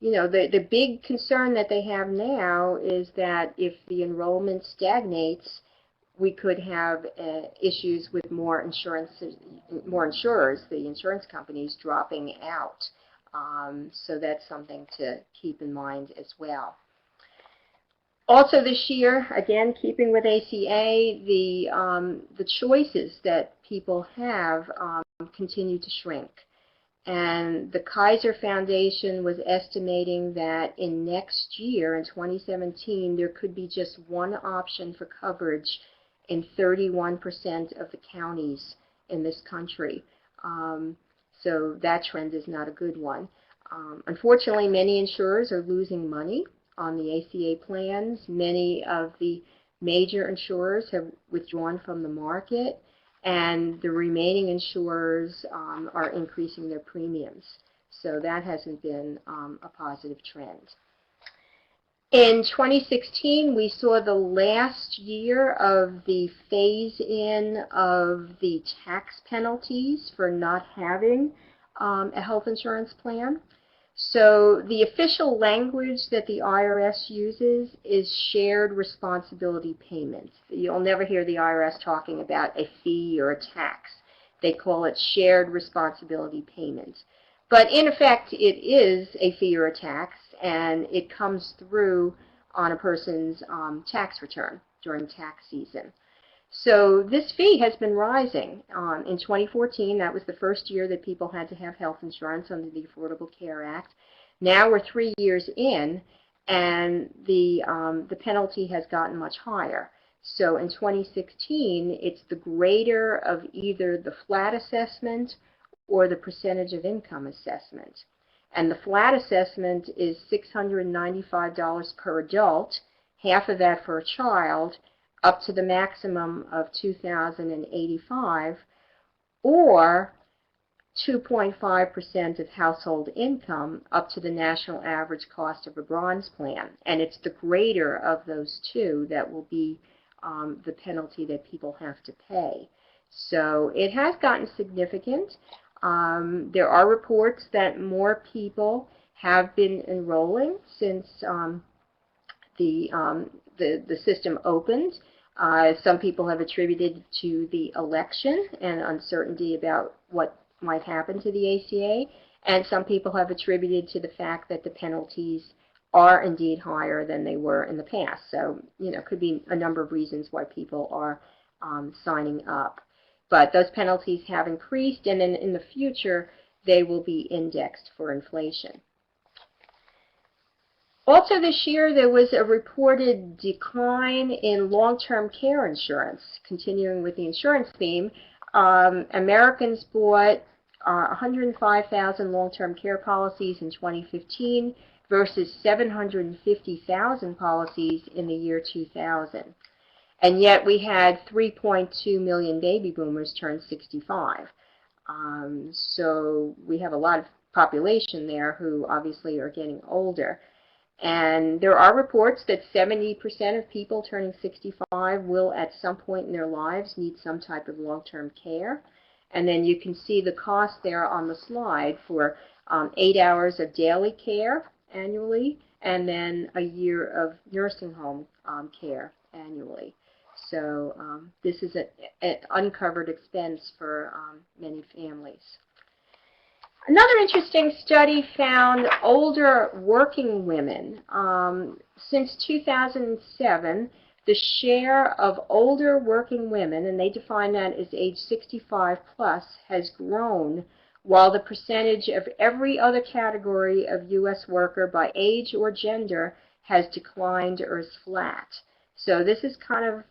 Speaker 3: the big concern that they have now is that if the enrollment stagnates, we could have issues with more insurers, the insurance companies, dropping out. So that's something to keep in mind as well. Also this year, again, keeping with ACA, the choices that people have continue to shrink. And the Kaiser Foundation was estimating that in next year, in 2017, there could be just one option for coverage in 31% of the counties in this country. So that trend is not a good one. Unfortunately, many insurers are losing money on the ACA plans. Many of the major insurers have withdrawn from the market, and the remaining insurers are increasing their premiums. So that hasn't been a positive trend. In 2016, we saw the last year of the phase-in of the tax penalties for not having a health insurance plan. So the official language that the IRS uses is shared responsibility payments. You'll never hear the IRS talking about a fee or a tax. They call it shared responsibility payments. But in effect, it is a fee or a tax, and it comes through on a person's tax return during tax season. So this fee has been rising. In 2014, that was the first year that people had to have health insurance under the Affordable Care Act. Now we're 3 years in, and the penalty has gotten much higher. So in 2016, it's the greater of either the flat assessment or the percentage of income assessment. And the flat assessment is $695 per adult, half of that for a child, up to the maximum of $2,085, or 2.5% of household income up to the national average cost of a bronze plan. And it's the greater of those two that will be the penalty that people have to pay. So it has gotten significant. There are reports that more people have been enrolling since the system opened. Some people have attributed to the election and uncertainty about what might happen to the ACA, and some people have attributed to the fact that the penalties are indeed higher than they were in the past. So, could be a number of reasons why people are signing up. But those penalties have increased, and in the future, they will be indexed for inflation. Also this year, there was a reported decline in long-term care insurance. Continuing with the insurance theme, Americans bought 105,000 long-term care policies in 2015 versus 750,000 policies in the year 2000. And yet we had 3.2 million baby boomers turn 65. So we have a lot of population there who obviously are getting older. And there are reports that 70% of people turning 65 will at some point in their lives need some type of long-term care. And then you can see the cost there on the slide for 8 hours of daily care annually, and then a year of nursing home care annually. So this is an uncovered expense for many families. Another interesting study found older working women. Since 2007, the share of older working women, and they define that as age 65 plus, has grown, while the percentage of every other category of U.S. worker by age or gender has declined or is flat. So this is kind of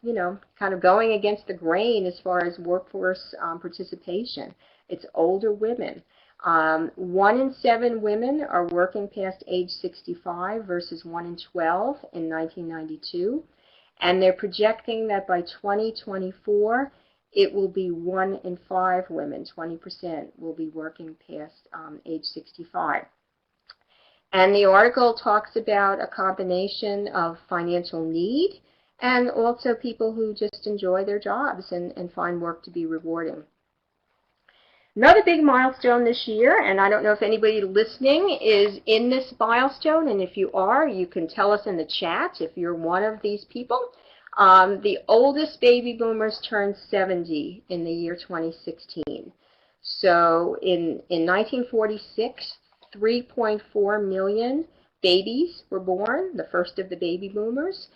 Speaker 3: going against the grain as far as workforce participation. It's older women. 1 in 7 women are working past age 65 versus 1 in 12 in 1992. And they're projecting that by 2024, it will be 1 in 5 women, 20%, will be working past age 65. And the article talks about a combination of financial need and also people who just enjoy their jobs and find work to be rewarding. Another big milestone this year, and I don't know if anybody listening is in this milestone, and if you are, you can tell us in the chat if you're one of these people. The oldest baby boomers turned 70 in the year 2016. So in 1946, 3.4 million babies were born, the first of the baby boomers.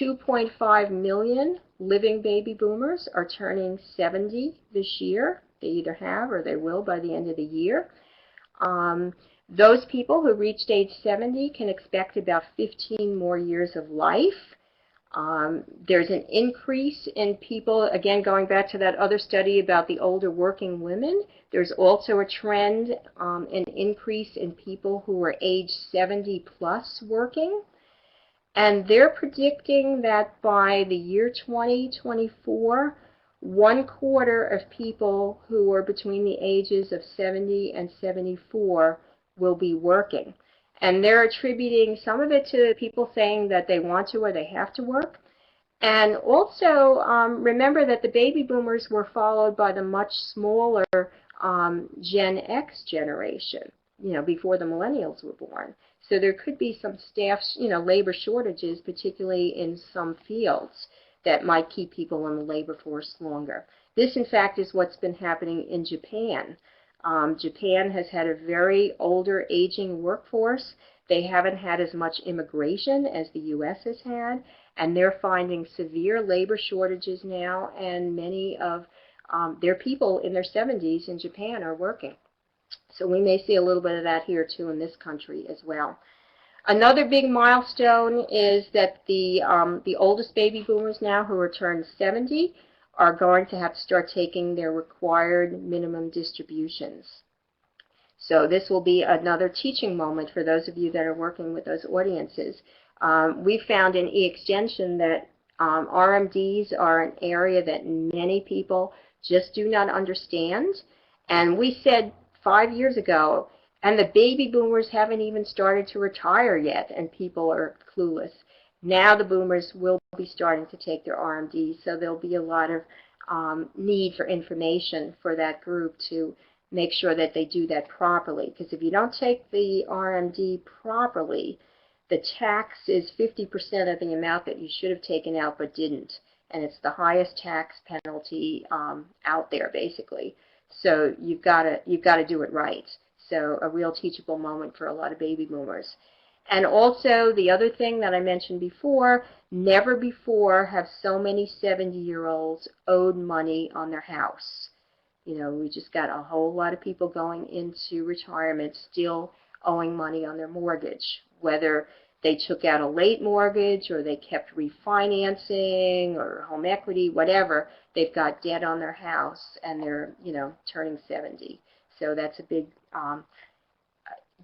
Speaker 3: 2.5 million living baby boomers are turning 70 this year. They either have or they will by the end of the year. Those people who reached age 70 can expect about 15 more years of life. There's an increase in people, again going back to that other study about the older working women, there's also a trend, an increase in people who are age 70 plus working. And they're predicting that by the year 2024, 1/4 of people who are between the ages of 70 and 74 will be working. And they're attributing some of it to people saying that they want to or they have to work. And also, remember that the baby boomers were followed by the much smaller Gen X generation, before the millennials were born. So there could be some staff, labor shortages, particularly in some fields, that might keep people in the labor force longer. This, in fact, is what's been happening in Japan. Japan has had a very older, aging workforce. They haven't had as much immigration as the U.S. has had, and they're finding severe labor shortages now, and many of their people in their 70s in Japan are working. So we may see a little bit of that here, too, in this country as well. Another big milestone is that the oldest baby boomers now, who are turned 70, are going to have to start taking their required minimum distributions. So this will be another teaching moment for those of you that are working with those audiences. We found in e-extension that RMDs are an area that many people just do not understand. And we said 5 years ago, and the baby boomers haven't even started to retire yet, and people are clueless. Now the boomers will be starting to take their RMDs, so there'll be a lot of need for information for that group to make sure that they do that properly. Because if you don't take the RMD properly, the tax is 50% of the amount that you should have taken out but didn't. And it's the highest tax penalty out there, basically. So you've got to do it right. So a real teachable moment for a lot of baby boomers. And also the other thing that I mentioned before, never before have so many 70-year-olds owed money on their house. We just got a whole lot of people going into retirement still owing money on their mortgage, whether they took out a late mortgage or they kept refinancing or home equity, whatever. They've got debt on their house and they're, turning 70. So that's a big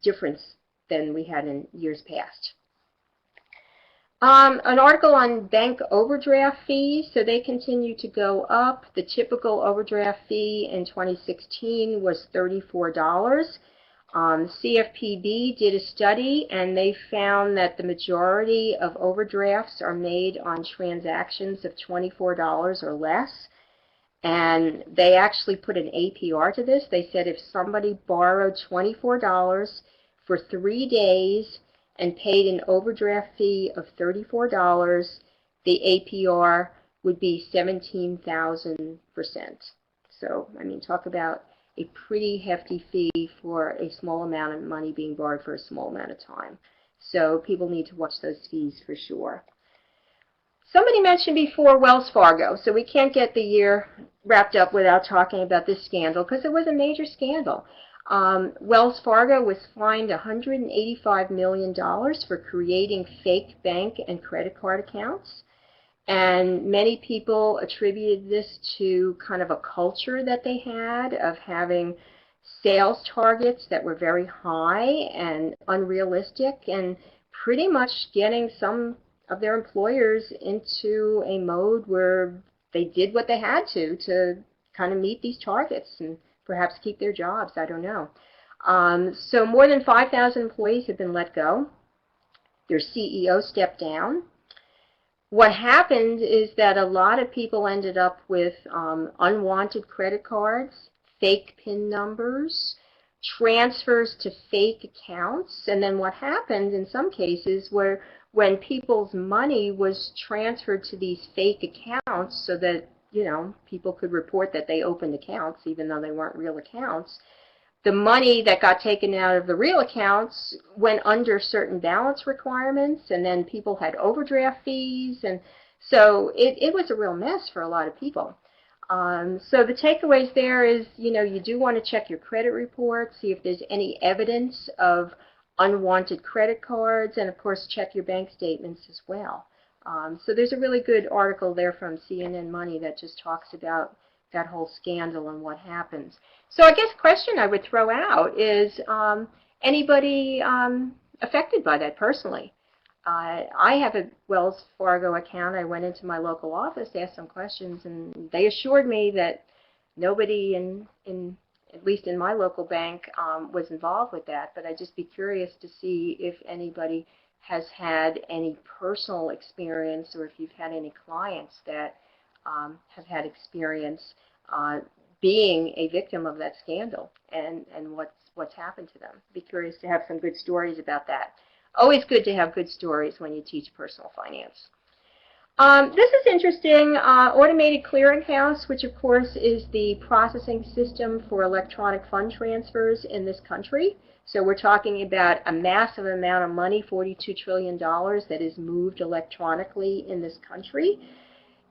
Speaker 3: difference than we had in years past. An article on bank overdraft fees. So they continue to go up. The typical overdraft fee in 2016 was $34. CFPB did a study, and they found that the majority of overdrafts are made on transactions of $24 or less. And they actually put an APR to this. They said if somebody borrowed $24 for 3 days and paid an overdraft fee of $34, the APR would be 17,000%. So, talk about a pretty hefty fee for a small amount of money being borrowed for a small amount of time. So people need to watch those fees for sure. Somebody mentioned before Wells Fargo, so we can't get the year wrapped up without talking about this scandal, because it was a major scandal. Wells Fargo was fined $185 million for creating fake bank and credit card accounts. And many people attributed this to kind of a culture that they had of having sales targets that were very high and unrealistic, and pretty much getting some of their employers into a mode where they did what they had to kind of meet these targets and perhaps keep their jobs. I don't know. So more than 5,000 employees have been let go. Their CEO stepped down. What happened is that a lot of people ended up with unwanted credit cards, fake PIN numbers, transfers to fake accounts, and then what happened in some cases were when people's money was transferred to these fake accounts so that, people could report that they opened accounts even though they weren't real accounts, the money that got taken out of the real accounts went under certain balance requirements, and then people had overdraft fees, and so it was a real mess for a lot of people. So the takeaways there is, you do want to check your credit report, see if there's any evidence of unwanted credit cards, and of course check your bank statements as well. So there's a really good article there from CNN Money that just talks about that whole scandal and what happens. So I guess the question I would throw out is, anybody affected by that personally? I have a Wells Fargo account. I went into my local office, asked some questions, and they assured me that nobody in at least in my local bank, was involved with that. But I'd just be curious to see if anybody has had any personal experience, or if you've had any clients that have had experience being a victim of that scandal, and what's happened to them. Be curious to have some good stories about that. Always good to have good stories when you teach personal finance. This is interesting. Automated clearinghouse, which of course is the processing system for electronic fund transfers in this country. So we're talking about a massive amount of money, $42 trillion, that is moved electronically in this country.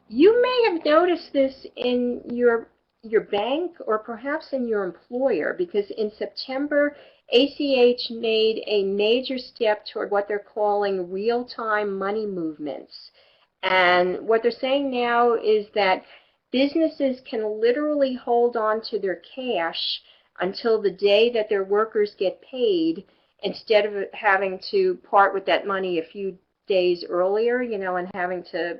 Speaker 3: You may have noticed this in your bank, or perhaps in your employer, because in September, ACH made a major step toward what they're calling real-time money movements. And what they're saying now is that businesses can literally hold on to their cash until the day that their workers get paid, instead of having to part with that money a few days earlier, and having to,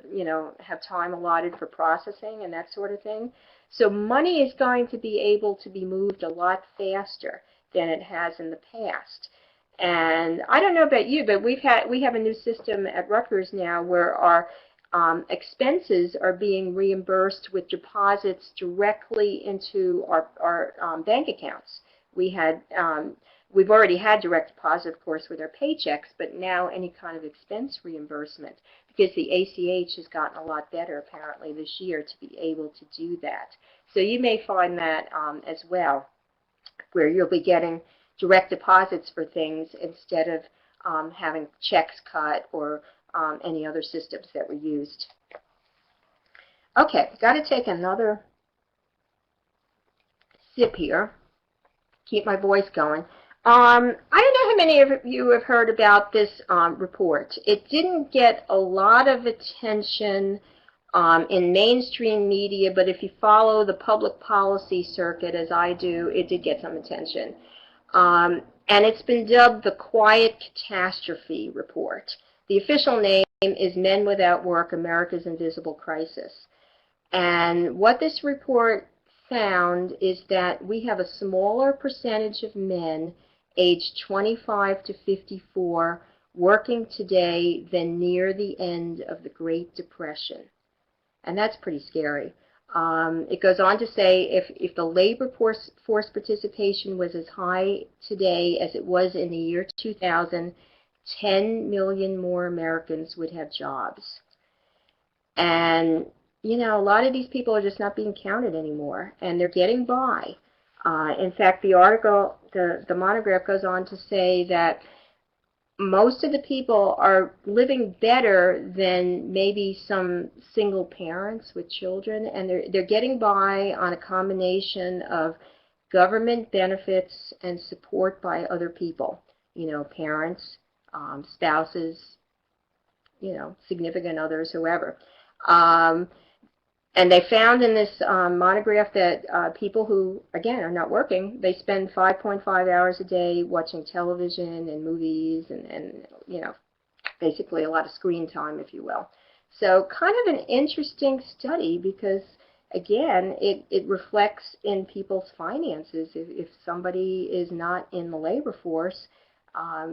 Speaker 3: have time allotted for processing and that sort of thing. So money is going to be able to be moved a lot faster than it has in the past. And I don't know about you, but we have a new system at Rutgers now where our expenses are being reimbursed with deposits directly into our bank accounts. We've already had direct deposit, of course, with our paychecks, but now any kind of expense reimbursement, because the ACH has gotten a lot better apparently this year to be able to do that. So you may find that as well, where you'll be getting direct deposits for things instead of having checks cut or any other systems that were used. Okay, got to take another sip here. Keep my voice going. I don't know how many of you have heard about this report. It didn't get a lot of attention in mainstream media, but if you follow the public policy circuit, as I do, it did get some attention. And it's been dubbed the Quiet Catastrophe Report. The official name is Men Without Work, America's Invisible Crisis. And what this report found is that we have a smaller percentage of men aged 25 to 54 working today than near the end of the Great Depression. And that's pretty scary. It goes on to say if the labor force participation was as high today as it was in the year 2000, 10 million more Americans would have jobs. And, a lot of these people are just not being counted anymore, and they're getting by. In fact, the article, the monograph goes on to say that most of the people are living better than maybe some single parents with children, and they're getting by on a combination of government benefits and support by other people, parents, spouses, significant others, whoever. And they found in this monograph that people who, again, are not working, they spend 5.5 hours a day watching television and movies and basically a lot of screen time, if you will. So kind of an interesting study because, again, it reflects in people's finances. If somebody is not in the labor force,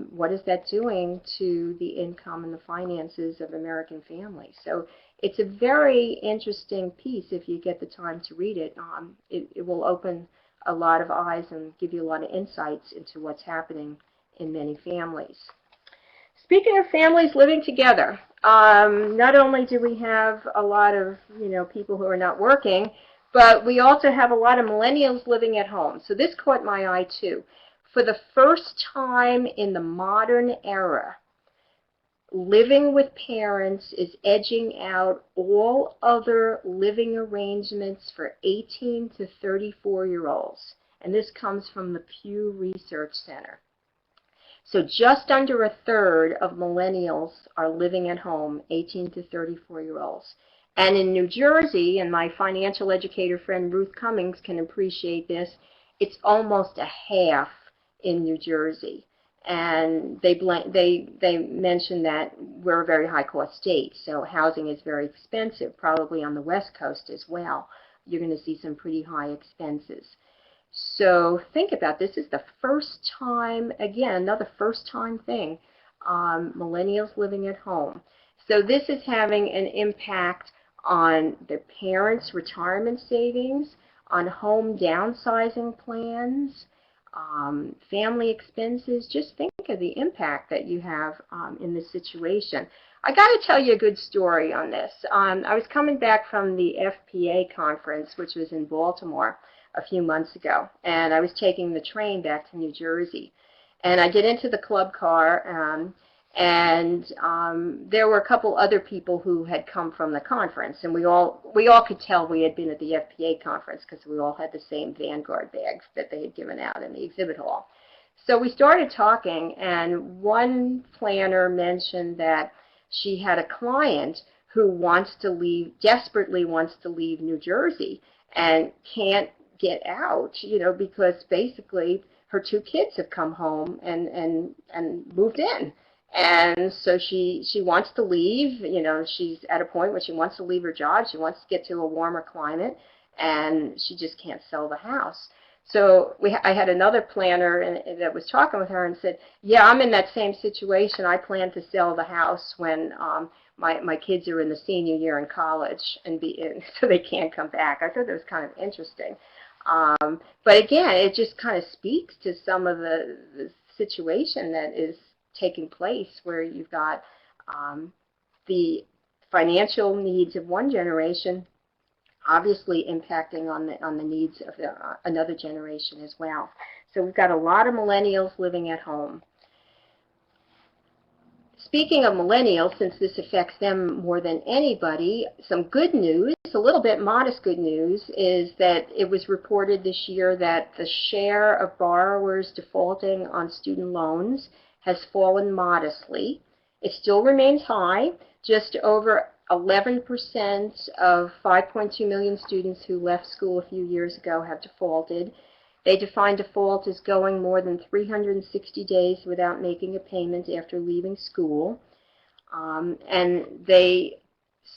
Speaker 3: what is that doing to the income and the finances of American families? So it's a very interesting piece if you get the time to read it. It will open a lot of eyes and give you a lot of insights into what's happening in many families. Speaking of families living together, not only do we have a lot of people who are not working, but we also have a lot of millennials living at home. So this caught my eye too. For the first time in the modern era, living with parents is edging out all other living arrangements for 18 to 34-year-olds. And this comes from the Pew Research Center. So just under a third of millennials are living at home, 18 to 34-year-olds. And in New Jersey, and my financial educator friend Ruth Cummings can appreciate this, it's almost a half in New Jersey. And they mention that we're a very high-cost state, so housing is very expensive, probably on the West Coast as well. You're going to see some pretty high expenses. So think about this. This is the first time, again, another first time thing, millennials living at home. So this is having an impact on their parents' retirement savings, on home downsizing plans, family expenses. Just think of the impact that you have in this situation. I got to tell you a good story on this. I was coming back from the FPA conference, which was in Baltimore a few months ago, and I was taking the train back to New Jersey. And I get into the club car, and there were a couple other people who had come from the conference, and we all could tell we had been at the FPA conference because we all had the same Vanguard bags that they had given out in the exhibit hall. So we started talking, and one planner mentioned that she had a client who wants to leave, desperately wants to leave New Jersey and can't get out, because basically her two kids have come home and moved in. And so she wants to leave. She's at a point where she wants to leave her job. She wants to get to a warmer climate, and she just can't sell the house. So I had another planner that was talking with her and said, yeah, I'm in that same situation. I plan to sell the house when my kids are in the senior year in college, so they can't come back. I thought that was kind of interesting. But again, it just kind of speaks to some of the situation that is taking place, where you've got the financial needs of one generation obviously impacting on the needs of another generation as well. So we've got a lot of millennials living at home. Speaking of millennials, since this affects them more than anybody, some good news, a little bit modest good news, is that it was reported this year that the share of borrowers defaulting on student loans has fallen modestly. It still remains high. Just over 11% of 5.2 million students who left school a few years ago have defaulted. They define default as going more than 360 days without making a payment after leaving school. And they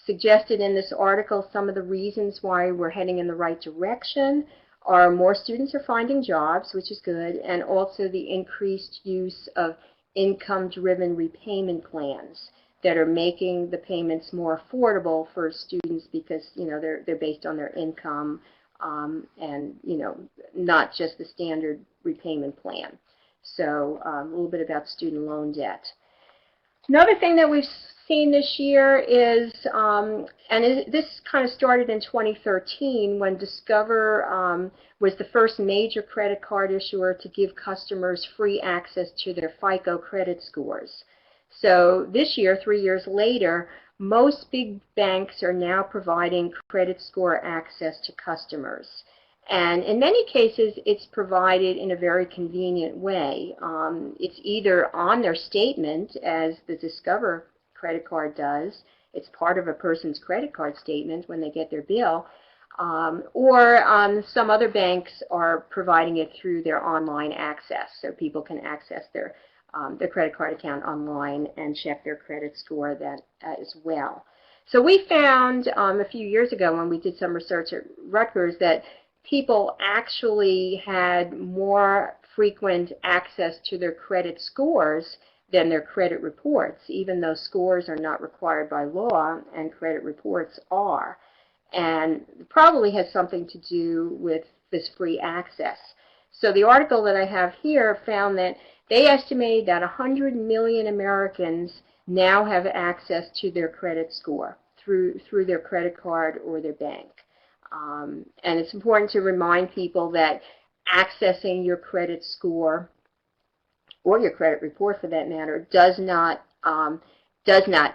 Speaker 3: suggested in this article some of the reasons why we're heading in the right direction are more students are finding jobs, which is good, and also the increased use of income-driven repayment plans that are making the payments more affordable for students because they're based on their income, and not just the standard repayment plan. So a little bit about student loan debt. Another thing that we've seen this year is, this kind of started in 2013 when Discover was the first major credit card issuer to give customers free access to their FICO credit scores. So this year, 3 years later, most big banks are now providing credit score access to customers. And in many cases, it's provided in a very convenient way. It's either on their statement, as the Discover credit card does. It's part of a person's credit card statement when they get their bill. Or some other banks are providing it through their online access, so people can access their credit card account online and check their credit score as well. So we found a few years ago when we did some research at Rutgers that people actually had more frequent access to their credit scores than their credit reports, even though scores are not required by law and credit reports are. And it probably has something to do with this free access. So the article that I have here found that they estimate that 100 million Americans now have access to their credit score through their credit card or their bank. And it's important to remind people that accessing your credit score, or your credit report for that matter, does not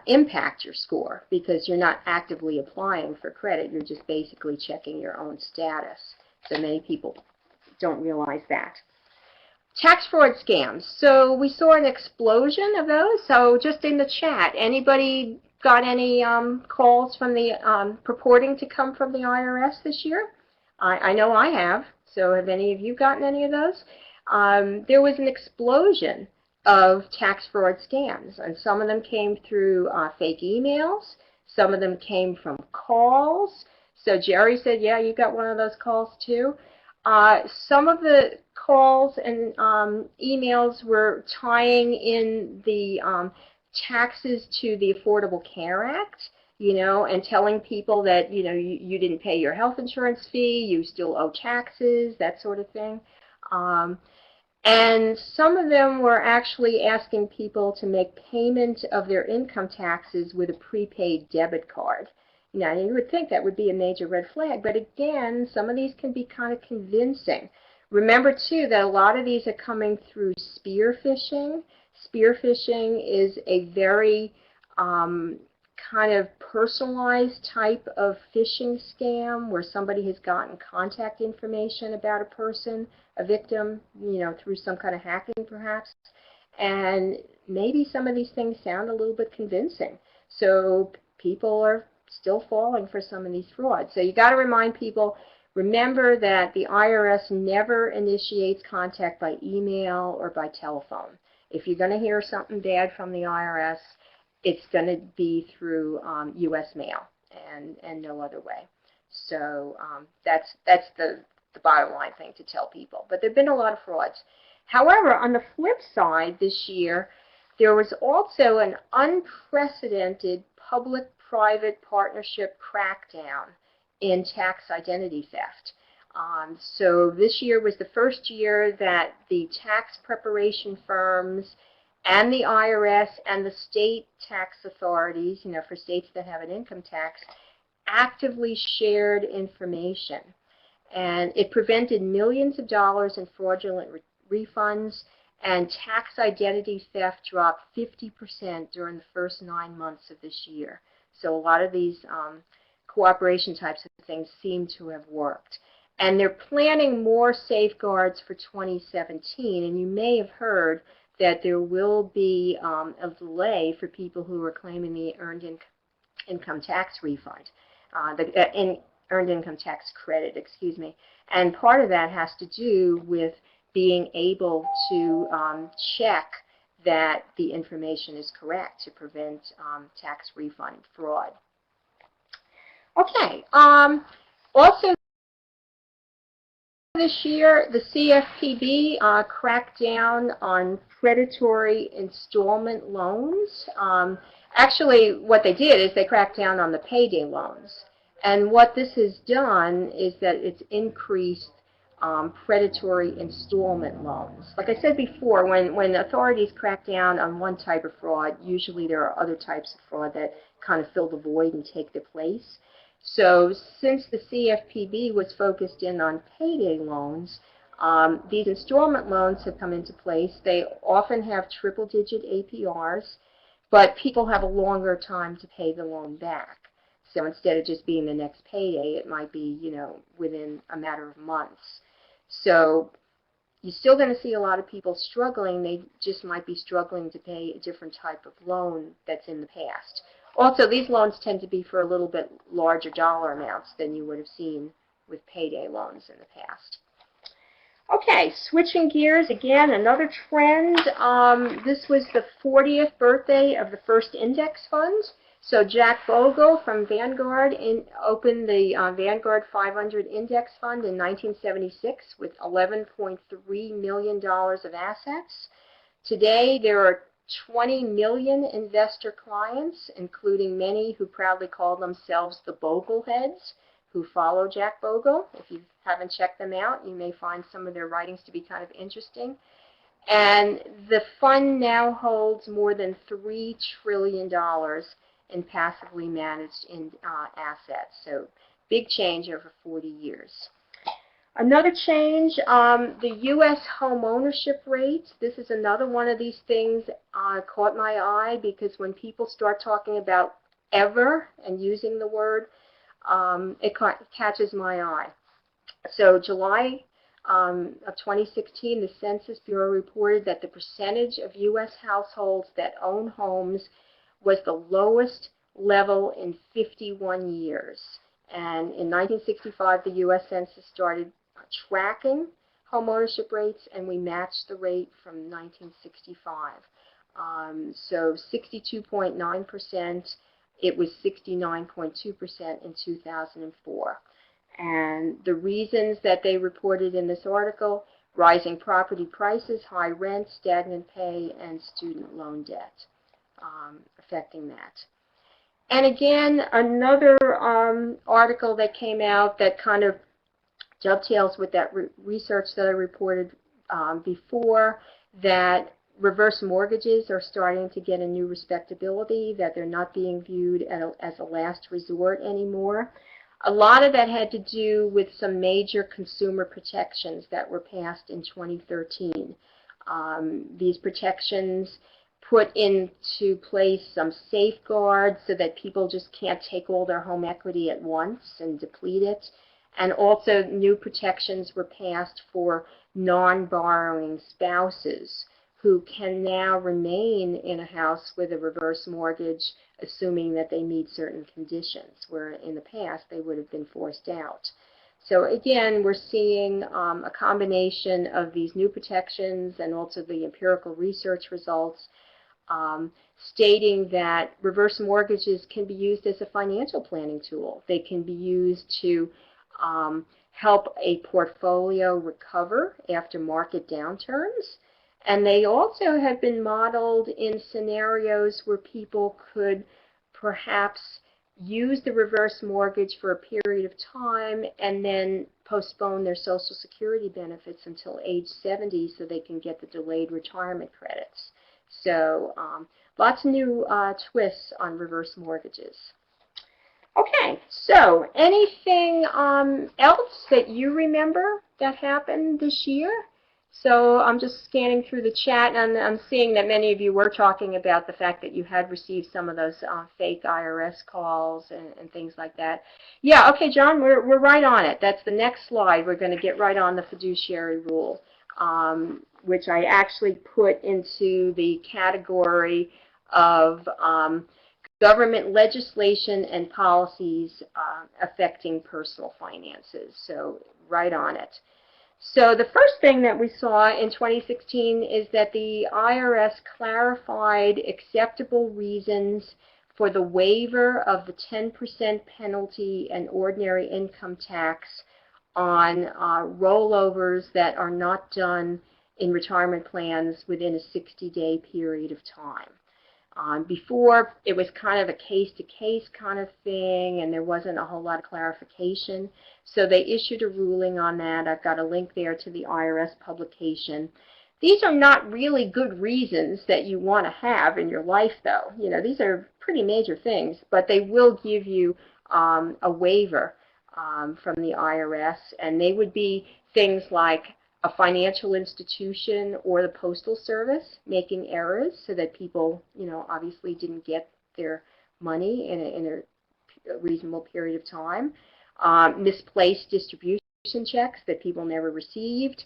Speaker 3: impact your score, because you're not actively applying for credit. You're just basically checking your own status. So many people don't realize that. Tax fraud scams. So we saw an explosion of those. So just in the chat, anybody got any calls from the purporting to come from the IRS this year? I know I have. So have any of you gotten any of those? There was an explosion of tax fraud scams, and some of them came through fake emails. Some of them came from calls. So Jerry said, yeah, you got one of those calls too. Some of the calls and emails were tying in the taxes to the Affordable Care Act, and telling people that, you didn't pay your health insurance fee, you still owe taxes, that sort of thing. And some of them were actually asking people to make payment of their income taxes with a prepaid debit card. Now, you would think that would be a major red flag, but again, some of these can be kind of convincing. Remember, too, that a lot of these are coming through spear phishing. Spear phishing is a very kind of personalized type of phishing scam where somebody has gotten contact information about a person, a victim, through some kind of hacking perhaps. And maybe some of these things sound a little bit convincing. So people are still falling for some of these frauds. So you got to remind people, remember that the IRS never initiates contact by email or by telephone. If you're going to hear something bad from the IRS, it's going to be through U.S. mail and no other way. So that's the bottom line thing to tell people. But there have been a lot of frauds. However, on the flip side this year, there was also an unprecedented public-private partnership crackdown in tax identity theft. So this year was the first year that the tax preparation firms and the IRS and the state tax authorities, for states that have an income tax, actively shared information. And it prevented millions of dollars in fraudulent refunds, and tax identity theft dropped 50% during the first 9 months of this year. So a lot of these cooperation types of things seem to have worked. And they're planning more safeguards for 2017, and you may have heard that there will be a delay for people who are claiming the earned income tax refund, earned income tax credit, excuse me. And part of that has to do with being able to check that the information is correct to prevent tax refund fraud. Okay. Also, this year, the CFPB cracked down on predatory installment loans. Actually, what they did is they cracked down on the payday loans. And what this has done is that it's increased predatory installment loans. Like I said before, when authorities crack down on one type of fraud, usually there are other types of fraud that kind of fill the void and take their place. So since the CFPB was focused in on payday loans, these installment loans have come into place. They often have triple-digit APRs, but people have a longer time to pay the loan back. So instead of just being the next payday, it might be, within a matter of months. So you're still going to see a lot of people struggling. They just might be struggling to pay a different type of loan that's in the past. Also, these loans tend to be for a little bit larger dollar amounts than you would have seen with payday loans in the past. Okay, switching gears again, another trend. This was the 40th birthday of the first index fund. So Jack Bogle from Vanguard opened the Vanguard 500 Index Fund in 1976 with $11.3 million of assets. Today, there are 20 million investor clients, including many who proudly call themselves the Bogleheads, who follow Jack Bogle. If you haven't checked them out, you may find some of their writings to be kind of interesting. And the fund now holds more than $3 trillion in passively managed assets. So big change over 40 years. Another change, the U.S. home ownership rate. This is another one of these things caught my eye, because when people start talking about ever and using the word, it catches my eye. So July of 2016, the Census Bureau reported that the percentage of U.S. households that own homes was the lowest level in 51 years. And in 1965, the U.S. Census started tracking home ownership rates, and we matched the rate from 1965. So 62.9%, it was 69.2% in 2004. And the reasons that they reported in this article: rising property prices, high rent, stagnant pay, and student loan debt affecting that. And again, another article that came out that kind of dovetails with that research that I reported before, that reverse mortgages are starting to get a new respectability, that they're not being viewed as a last resort anymore. A lot of that had to do with some major consumer protections that were passed in 2013. These protections put into place some safeguards so that people just can't take all their home equity at once and deplete it. And also new protections were passed for non-borrowing spouses who can now remain in a house with a reverse mortgage, assuming that they meet certain conditions, where in the past they would have been forced out. So again, we're seeing a combination of these new protections and also the empirical research results stating that reverse mortgages can be used as a financial planning tool. They can be used to help a portfolio recover after market downturns. And they also have been modeled in scenarios where people could perhaps use the reverse mortgage for a period of time and then postpone their Social Security benefits until age 70 so they can get the delayed retirement credits. So lots of new twists on reverse mortgages. Okay, so anything else that you remember that happened this year? So I'm just scanning through the chat, and I'm seeing that many of you were talking about the fact that you had received some of those fake IRS calls and things like that. Yeah, okay, John, we're right on it. That's the next slide. We're going to get right on the fiduciary rule, which I actually put into the category of government legislation and policies affecting personal finances. So right on it. So the first thing that we saw in 2016 is that the IRS clarified acceptable reasons for the waiver of the 10% penalty and ordinary income tax on rollovers that are not done in retirement plans within a 60-day period of time. Before, it was kind of a case-to-case kind of thing, and there wasn't a whole lot of clarification. So they issued a ruling on that. I've got a link there to the IRS publication. These are not really good reasons that you want to have in your life, though. You know, these are pretty major things, but they will give you a waiver from the IRS, and they would be things like a financial institution or the Postal Service making errors so that people, you know, obviously didn't get their money in a reasonable period of time, misplaced distribution checks that people never received,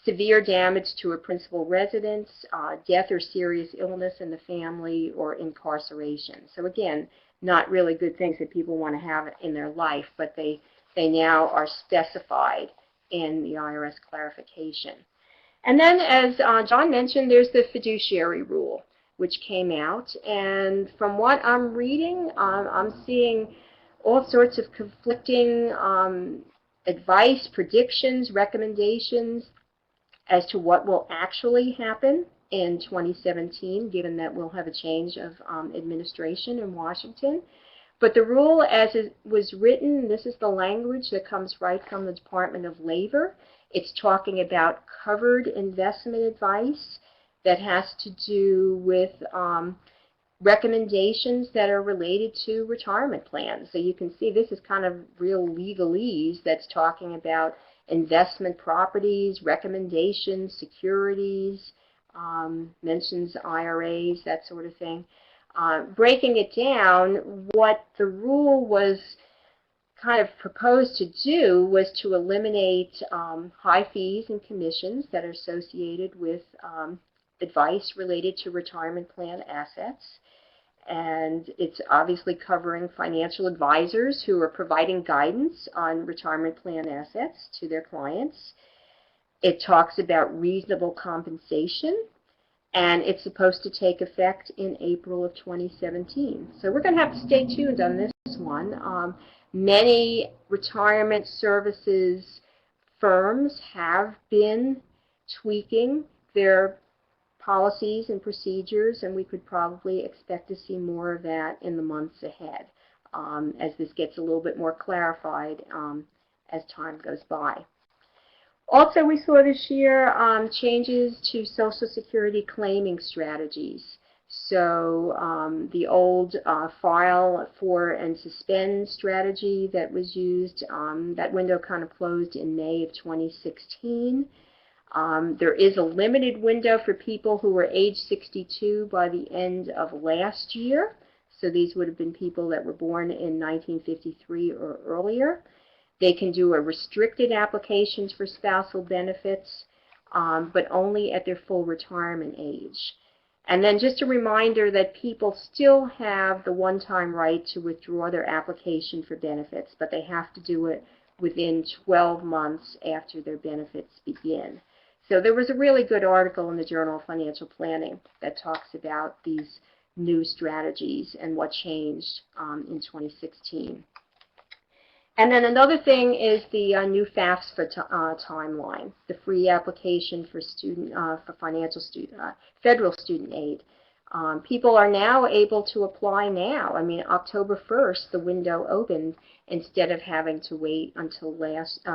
Speaker 3: severe damage to a principal residence, death or serious illness in the family, or incarceration. So again, not really good things that people want to have in their life, but they now are specified in the IRS clarification. And then, as John mentioned, there's the fiduciary rule, which came out. And from what I'm reading, I'm seeing all sorts of conflicting advice, predictions, recommendations as to what will actually happen in 2017, given that we'll have a change of administration in Washington. But the rule as it was written, this is the language that comes right from the Department of Labor. It's talking about covered investment advice that has to do with recommendations that are related to retirement plans. So you can see this is kind of real legalese that's talking about investment properties, recommendations, securities, mentions IRAs, that sort of thing. Breaking it down, what the rule was kind of proposed to do was to eliminate high fees and commissions that are associated with advice related to retirement plan assets. And it's obviously covering financial advisors who are providing guidance on retirement plan assets to their clients. It talks about reasonable compensation, and it's supposed to take effect in April of 2017. So we're going to have to stay tuned on this one. Many retirement services firms have been tweaking their policies and procedures, and we could probably expect to see more of that in the months ahead as this gets a little bit more clarified as time goes by. Also, we saw this year changes to Social Security claiming strategies. So the old file for and suspend strategy that was used, that window kind of closed in May of 2016. There is a limited window for people who were age 62 by the end of last year. So these would have been people that were born in 1953 or earlier. They can do a restricted applications for spousal benefits, but only at their full retirement age. And then just a reminder that people still have the one-time right to withdraw their application for benefits, but they have to do it within 12 months after their benefits begin. So there was a really good article in the Journal of Financial Planning that talks about these new strategies and what changed in 2016. And then another thing is the new FAFSA timeline, the free application for federal student aid. People are now able to apply now. I mean, October 1st, the window opened instead of having to wait until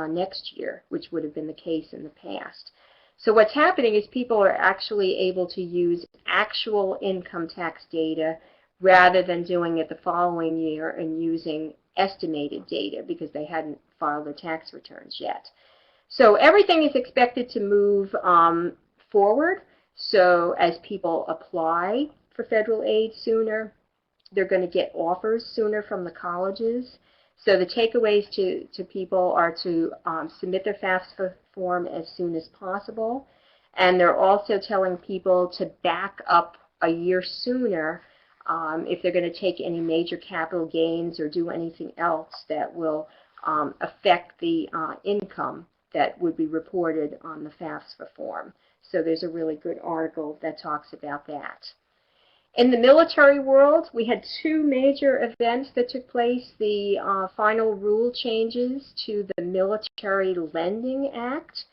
Speaker 3: next year, which would have been the case in the past. So what's happening is people are actually able to use actual income tax data rather than doing it the following year and using estimated data because they hadn't filed their tax returns yet. So everything is expected to move forward. So as people apply for federal aid sooner, they're going to get offers sooner from the colleges. So the takeaways to people are to submit their FAFSA form as soon as possible. And they're also telling people to back up a year sooner if they're going to take any major capital gains or do anything else that will affect the income that would be reported on the FAFSA form. So there's a really good article that talks about that. In the military world, we had two major events that took place. The final rule changes to the Military Lending Act.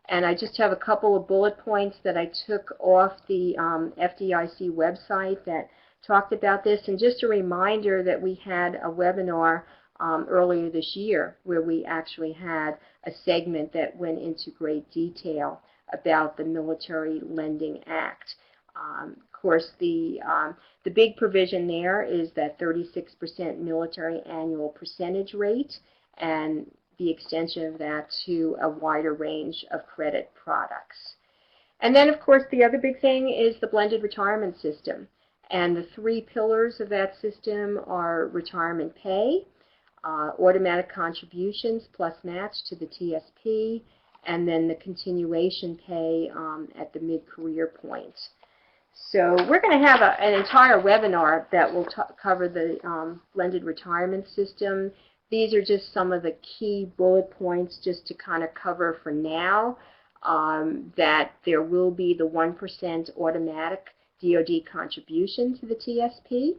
Speaker 3: And I just have a couple of bullet points that I took off the FDIC website that talked about this. And just a reminder that we had a webinar earlier this year where we actually had a segment that went into great detail about the Military Lending Act. Of course, the big provision there is that 36% military annual percentage rate and the extension of that to a wider range of credit products. And then, of course, the other big thing is the blended retirement system. And the three pillars of that system are retirement pay, automatic contributions plus match to the TSP, and then the continuation pay at the mid-career point. So we're going to have an entire webinar that will cover the blended retirement system. These are just some of the key bullet points just to kind of cover for now, that there will be the 1% automatic DoD contribution to the TSP,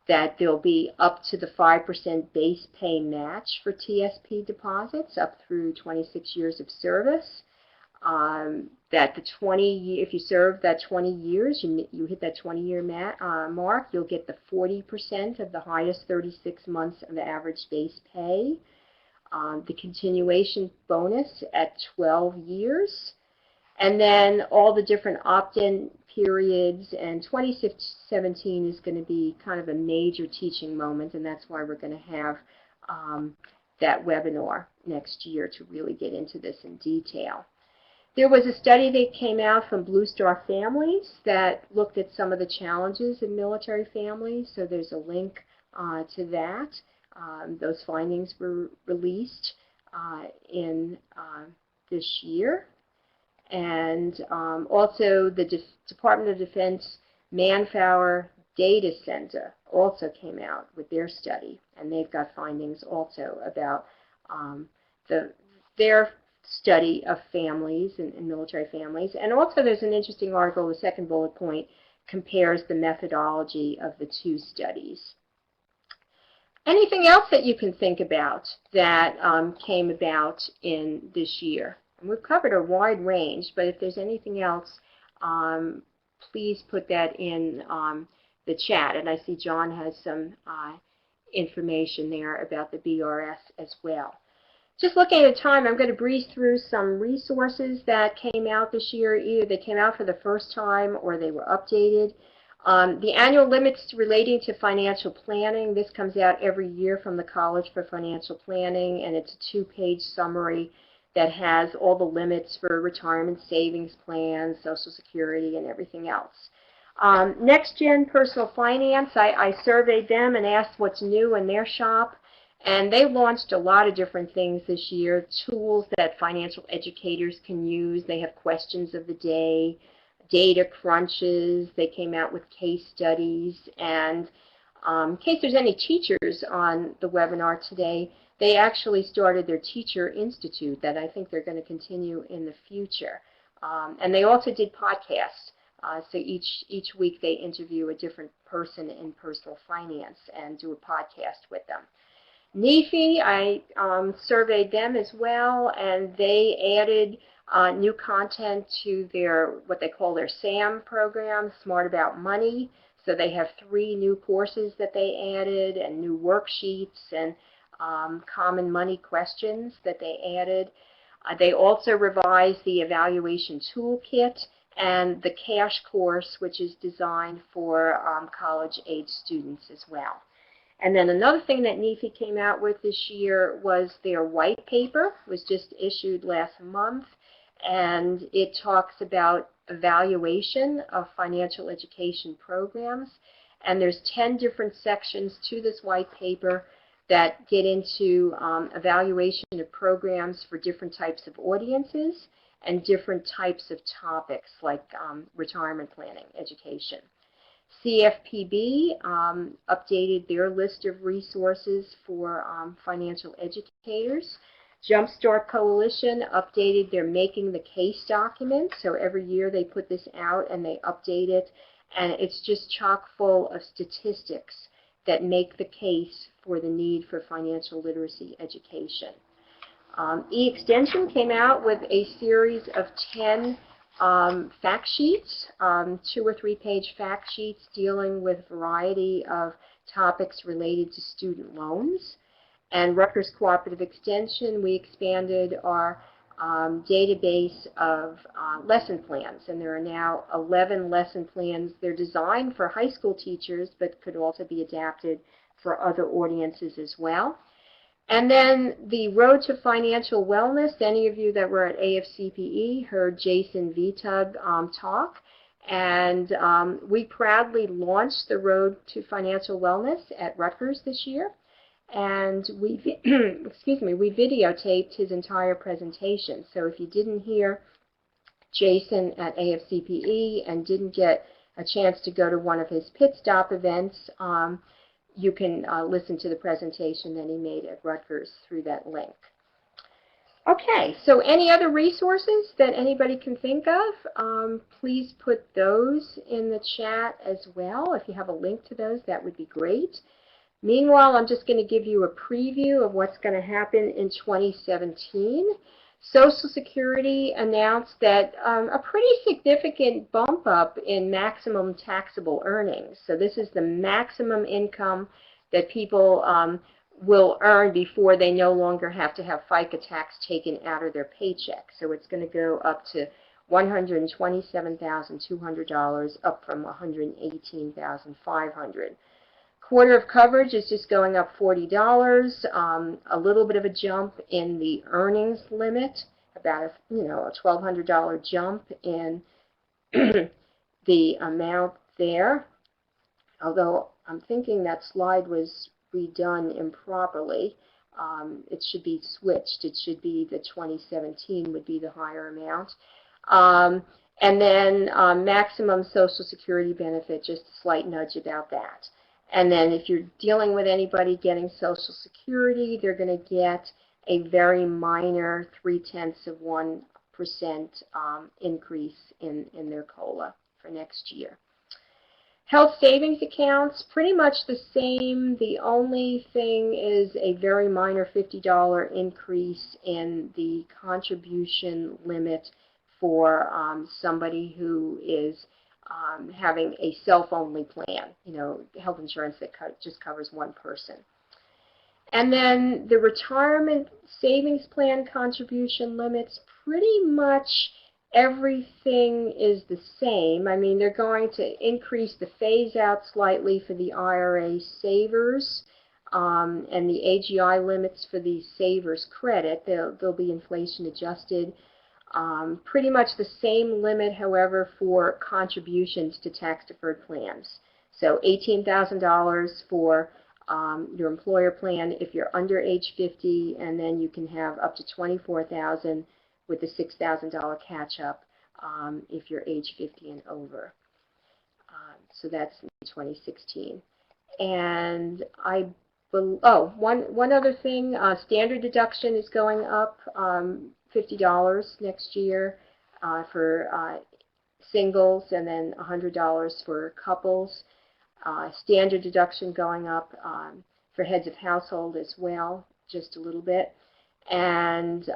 Speaker 3: that there'll be up to the 5% base pay match for TSP deposits up through 26 years of service, that if you serve that 20 years, you hit that 20-year mark, you'll get the 40% of the highest 36 months of the average base pay, the continuation bonus at 12 years, and then all the different opt-in periods. And 2017 is going to be kind of a major teaching moment, and that's why we're going to have that webinar next year to really get into this in detail. There was a study that came out from Blue Star Families that looked at some of the challenges in military families, so there's a link to that. Those findings were released in this year. And also the Department of Defense Manpower Data Center also came out with their study, and they've got findings also about their study of families and military families. And also there's an interesting article, the second bullet point compares the methodology of the two studies. Anything else that you can think about that came about in this year? And we've covered a wide range, but if there's anything else, please put that in the chat. And I see John has some information there about the BRS as well. Just looking at the time, I'm going to breeze through some resources that came out this year. Either they came out for the first time or they were updated. The annual limits relating to financial planning, this comes out every year from the College for Financial Planning, and it's a 2-page summary that has all the limits for retirement savings plans, Social Security, and everything else. Next Gen Personal Finance, I surveyed them and asked what's new in their shop. And they launched a lot of different things this year, tools that financial educators can use. They have questions of the day, data crunches. They came out with case studies. And in case there's any teachers on the webinar today, they actually started their Teacher Institute that I think they're going to continue in the future. And they also did podcasts. So each week they interview a different person in personal finance and do a podcast with them. NEFI, I surveyed them as well, and they added new content to their, what they call their SAM program, Smart About Money. So they have 3 new courses that they added, and new worksheets, and common money questions that they added. They also revised the evaluation toolkit and the cash course, which is designed for college-age students as well. And then another thing that NEFI came out with this year was their white paper. It was just issued last month, and it talks about evaluation of financial education programs. And there's 10 different sections to this white paper that get into evaluation of programs for different types of audiences and different types of topics like retirement planning, education. CFPB updated their list of resources for financial educators. Jumpstart Coalition updated their Making the Case document. So every year they put this out and they update it. And it's just chock full of statistics that make the case for the need for financial literacy education. E-Extension came out with a series of 10 fact sheets, 2 or 3 page fact sheets dealing with a variety of topics related to student loans. And Rutgers Cooperative Extension, we expanded our database of lesson plans, and there are now 11 lesson plans. They're designed for high school teachers, but could also be adapted for other audiences as well. And then the Road to Financial Wellness, any of you that were at AFCPE heard Jason Vitug talk, and we proudly launched the Road to Financial Wellness at Rutgers this year, and we we videotaped his entire presentation. So if you didn't hear Jason at AFCPE and didn't get a chance to go to one of his pit stop events, you can listen to the presentation that he made at Rutgers through that link. Okay, so any other resources that anybody can think of, please put those in the chat as well. If you have a link to those, that would be great. Meanwhile, I'm just going to give you a preview of what's going to happen in 2017. Social Security announced that a pretty significant bump up in maximum taxable earnings. So this is the maximum income that people will earn before they no longer have to have FICA tax taken out of their paycheck. So it's going to go up to $127,200, up from $118,500. Quarter of coverage is just going up $40, a little bit of a jump in the earnings limit, about a $1,200 jump in the amount there. Although I'm thinking that slide was redone improperly. It should be switched. It should be the 2017 would be the higher amount. And then maximum Social Security benefit, just a slight nudge about that. And then if you're dealing with anybody getting Social Security, they're going to get a very minor 0.3% increase in their COLA for next year. Health savings accounts, pretty much the same. The only thing is a very minor $50 increase in the contribution limit for somebody who is having a self-only plan, health insurance that just covers one person. And then the retirement savings plan contribution limits, pretty much everything is the same. I mean, they're going to increase the phase out slightly for the IRA savers, and the AGI limits for the savers credit. They'll be inflation adjusted. Pretty much the same limit, however, for contributions to tax deferred plans. So $18,000 for your employer plan if you're under age 50, and then you can have up to $24,000 with the $6,000 catch-up if you're age 50 and over. So that's 2016. And one other thing, standard deduction is going up $50 next year for singles, and then $100 for couples. Standard deduction going up for heads of household as well, just a little bit. And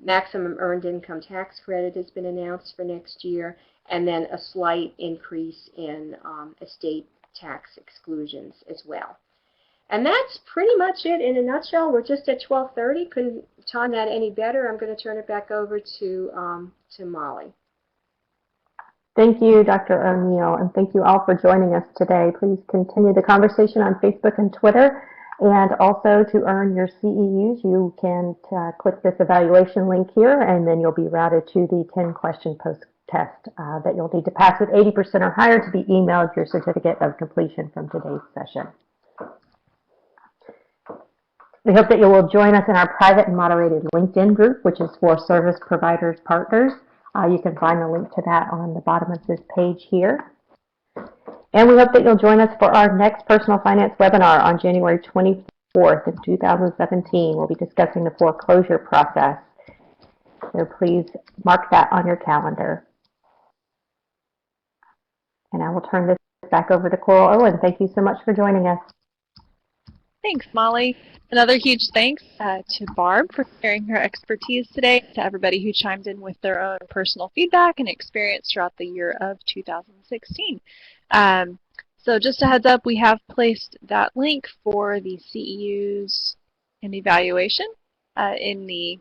Speaker 3: maximum earned income tax credit has been announced for next year, and then a slight increase in estate tax exclusions as well. And that's pretty much it in a nutshell. We're just at 12:30. Couldn't time that any better. I'm going to turn it back over to Molly.
Speaker 2: Thank you, Dr. O'Neill, and thank you all for joining us today. Please continue the conversation on Facebook and Twitter. And also, to earn your CEUs, you can click this evaluation link here, and then you'll be routed to the 10-question post-test that you'll need to pass with 80% or higher to be emailed your certificate of completion from today's session. We hope that you will join us in our private and moderated LinkedIn group, which is for service providers partners. You can find the link to that on the bottom of this page here. And we hope that you'll join us for our next personal finance webinar on January 24th of 2017. We'll be discussing the foreclosure process. So please mark that on your calendar. And I will turn this back over to Coral Owen. Thank you so much for joining us.
Speaker 1: Thanks, Molly. Another huge thanks to Barb for sharing her expertise today, to everybody who chimed in with their own personal feedback and experience throughout the year of 2016. So just a heads up, we have placed that link for the CEUs and evaluation in the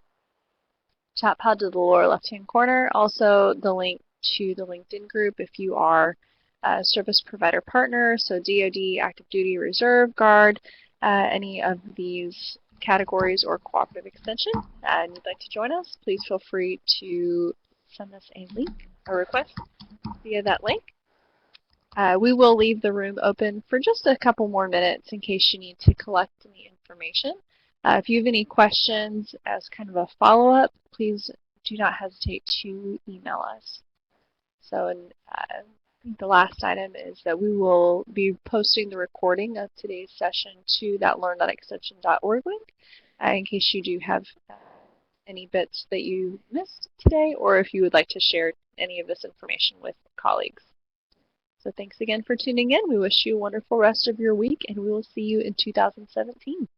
Speaker 1: chat pod to the lower left-hand corner. Also, the link to the LinkedIn group if you are a service provider partner, so DoD, active duty, reserve, guard, any of these categories or cooperative extension, and you'd like to join us, please feel free to send us a link or request via that link. We will leave the room open for just a couple more minutes in case you need to collect any information. If you have any questions as kind of a follow-up, please do not hesitate to email us. So, I think the last item is that we will be posting the recording of today's session to that learn.extension.org link in case you do have any bits that you missed today, or if you would like to share any of this information with colleagues. So thanks again for tuning in. We wish you a wonderful rest of your week, and we will see you in 2017.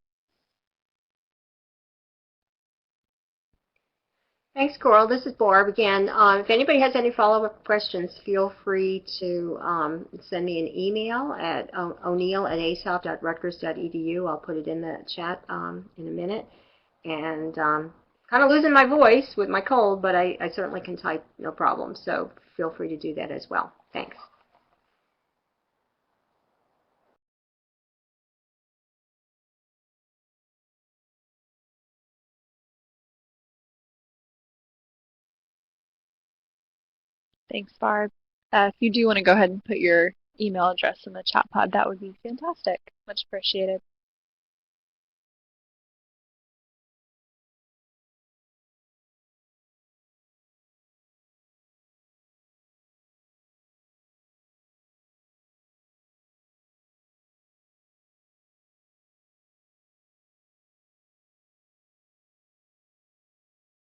Speaker 3: Thanks, Coral. This is Barb again. If anybody has any follow-up questions, feel free to send me an email at o'neill@asop.rutgers.edu. I'll put it in the chat in a minute. And kind of losing my voice with my cold, but I certainly can type, no problem. So feel free to do that as well. Thanks.
Speaker 1: Thanks, Barb. If you do want to go ahead and put your email address in the chat pod, that would be fantastic. Much appreciated.